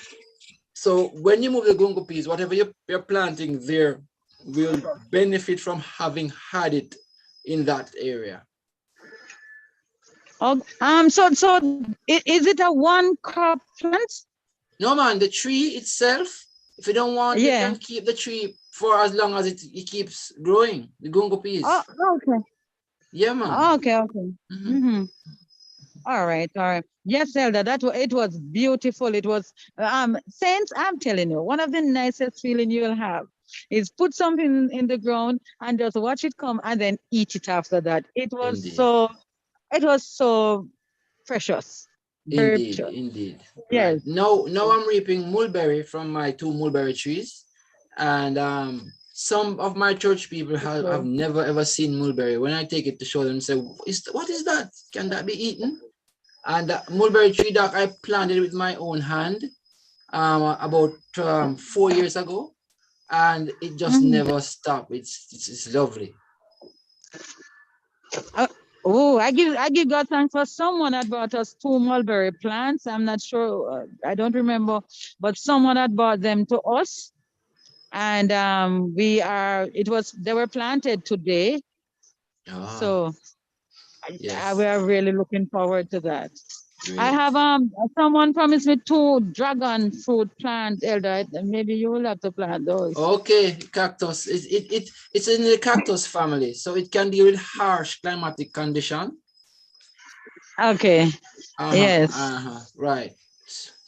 Speaker 2: So when you move the gungo peas, whatever you're planting there will benefit from having had it in that area.
Speaker 10: Oh, is it a one crop plant?
Speaker 2: No, man, the tree itself, if you don't want, you
Speaker 10: Yeah.
Speaker 2: can keep the tree for as long as it keeps growing, the gungo peas.
Speaker 10: Oh, okay.
Speaker 2: Yeah, man.
Speaker 10: Okay. Okay.
Speaker 2: Mhm.
Speaker 10: Mm-hmm. All right. All right. Yes, Elder. It was beautiful. It was Saints. I'm telling you, one of the nicest feeling you'll have is put something in the ground and just watch it come and then eat it after that.
Speaker 2: Indeed.
Speaker 10: It was so precious. Very
Speaker 2: Indeed,
Speaker 10: precious.
Speaker 2: indeed.
Speaker 10: Yes.
Speaker 2: Right. Now I'm reaping mulberry from my 2 mulberry trees. And some of my church people have never ever seen mulberry. When I take it to show them, say, what is that? Can that be eaten? And the mulberry tree that I planted with my own hand about 4 years ago, and it just never stopped. It's lovely.
Speaker 10: Oh, I give God thanks for someone that brought us 2 mulberry plants. I'm not sure, I don't remember, but someone had brought them to us, and they were planted today. So
Speaker 2: Yes.
Speaker 10: we are really looking forward to that.
Speaker 2: Great.
Speaker 10: I have someone promised me 2 dragon fruit plant, Elder. Maybe you will have to plant those.
Speaker 2: Okay, cactus. It's in the cactus family, so it can deal with harsh climatic condition.
Speaker 10: Okay. Yes.
Speaker 2: Right.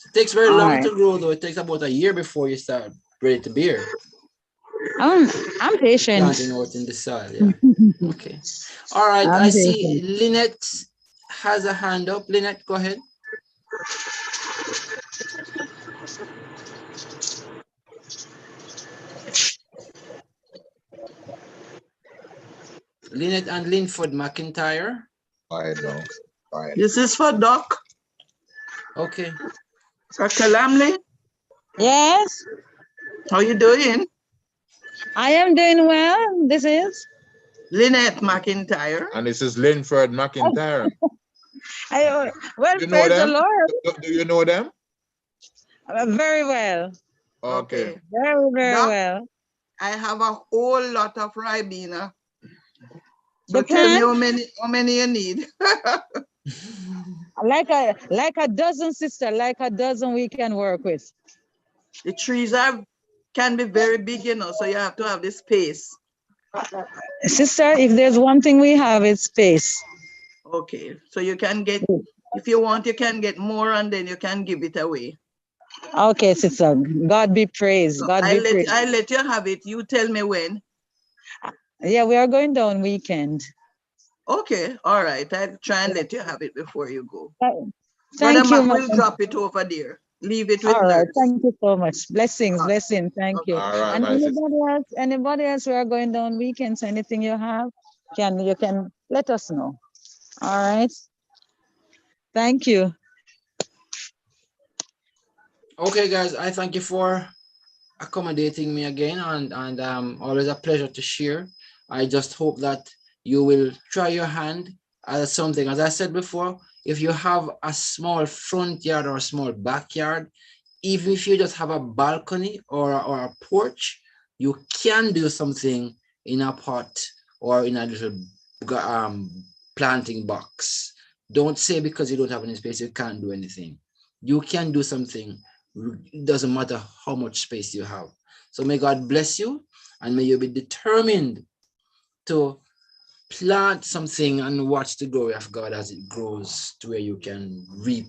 Speaker 2: It takes very
Speaker 10: All
Speaker 2: long
Speaker 10: right.
Speaker 2: to grow, though. It takes about a year before you start ready to bear.
Speaker 10: I'm patient.
Speaker 2: Planting out in the soil, yeah. Okay. All right. I see Lynette has a hand up. Lynette, go ahead. Lynette and Linford McIntyre.
Speaker 12: I know. Fine.
Speaker 13: This is for Doc.
Speaker 2: Okay.
Speaker 13: Kalamli,
Speaker 10: Yes.
Speaker 13: how you doing?
Speaker 10: I am doing well. This is
Speaker 13: Lynette McIntyre.
Speaker 12: And this is Linford McIntyre.
Speaker 10: Well,
Speaker 12: You know
Speaker 10: praise the
Speaker 12: them?
Speaker 10: Lord.
Speaker 12: Do you know them?
Speaker 10: Very well.
Speaker 12: Okay.
Speaker 10: Very, very
Speaker 13: Doc,
Speaker 10: well.
Speaker 13: I have a whole lot of Ribena. So
Speaker 10: The
Speaker 13: tell me
Speaker 10: plant?
Speaker 13: how many you need.
Speaker 10: like a dozen, sister, like a dozen we can work with.
Speaker 13: The trees can be very big, you know, so you have to have the space.
Speaker 10: Sister, if there's one thing we have, it's space.
Speaker 13: Okay, so you can get, if you want, you can get more and then you can give it away.
Speaker 10: Okay, sister, God be praised.
Speaker 13: So
Speaker 10: God be praised.
Speaker 13: I'll let you have it. You tell me when.
Speaker 10: Yeah, we are going down weekend.
Speaker 13: Okay, all right. I'll try and let you have it before you go.
Speaker 10: Thank
Speaker 13: Brother
Speaker 10: you,
Speaker 13: Mac will drop it over there. Leave it with
Speaker 10: all right,
Speaker 13: Nurse.
Speaker 10: thank you so much. Blessings, blessings. Thank you.
Speaker 12: All right,
Speaker 10: and
Speaker 12: my sister.
Speaker 10: anybody else who are going down weekends, anything you have, you can let us know. All right. Thank you.
Speaker 2: Okay, guys, I thank you for accommodating me again, and always a pleasure to share. I just hope that you will try your hand at something. As I said before, if you have a small front yard or a small backyard, even if you just have a balcony or a porch, you can do something in a pot or in a little planting box. Don't say because you don't have any space, you can't do anything. You can do something. It doesn't matter how much space you have. So may God bless you, and may you be determined to plant something and watch the glory of God as it grows to where you can reap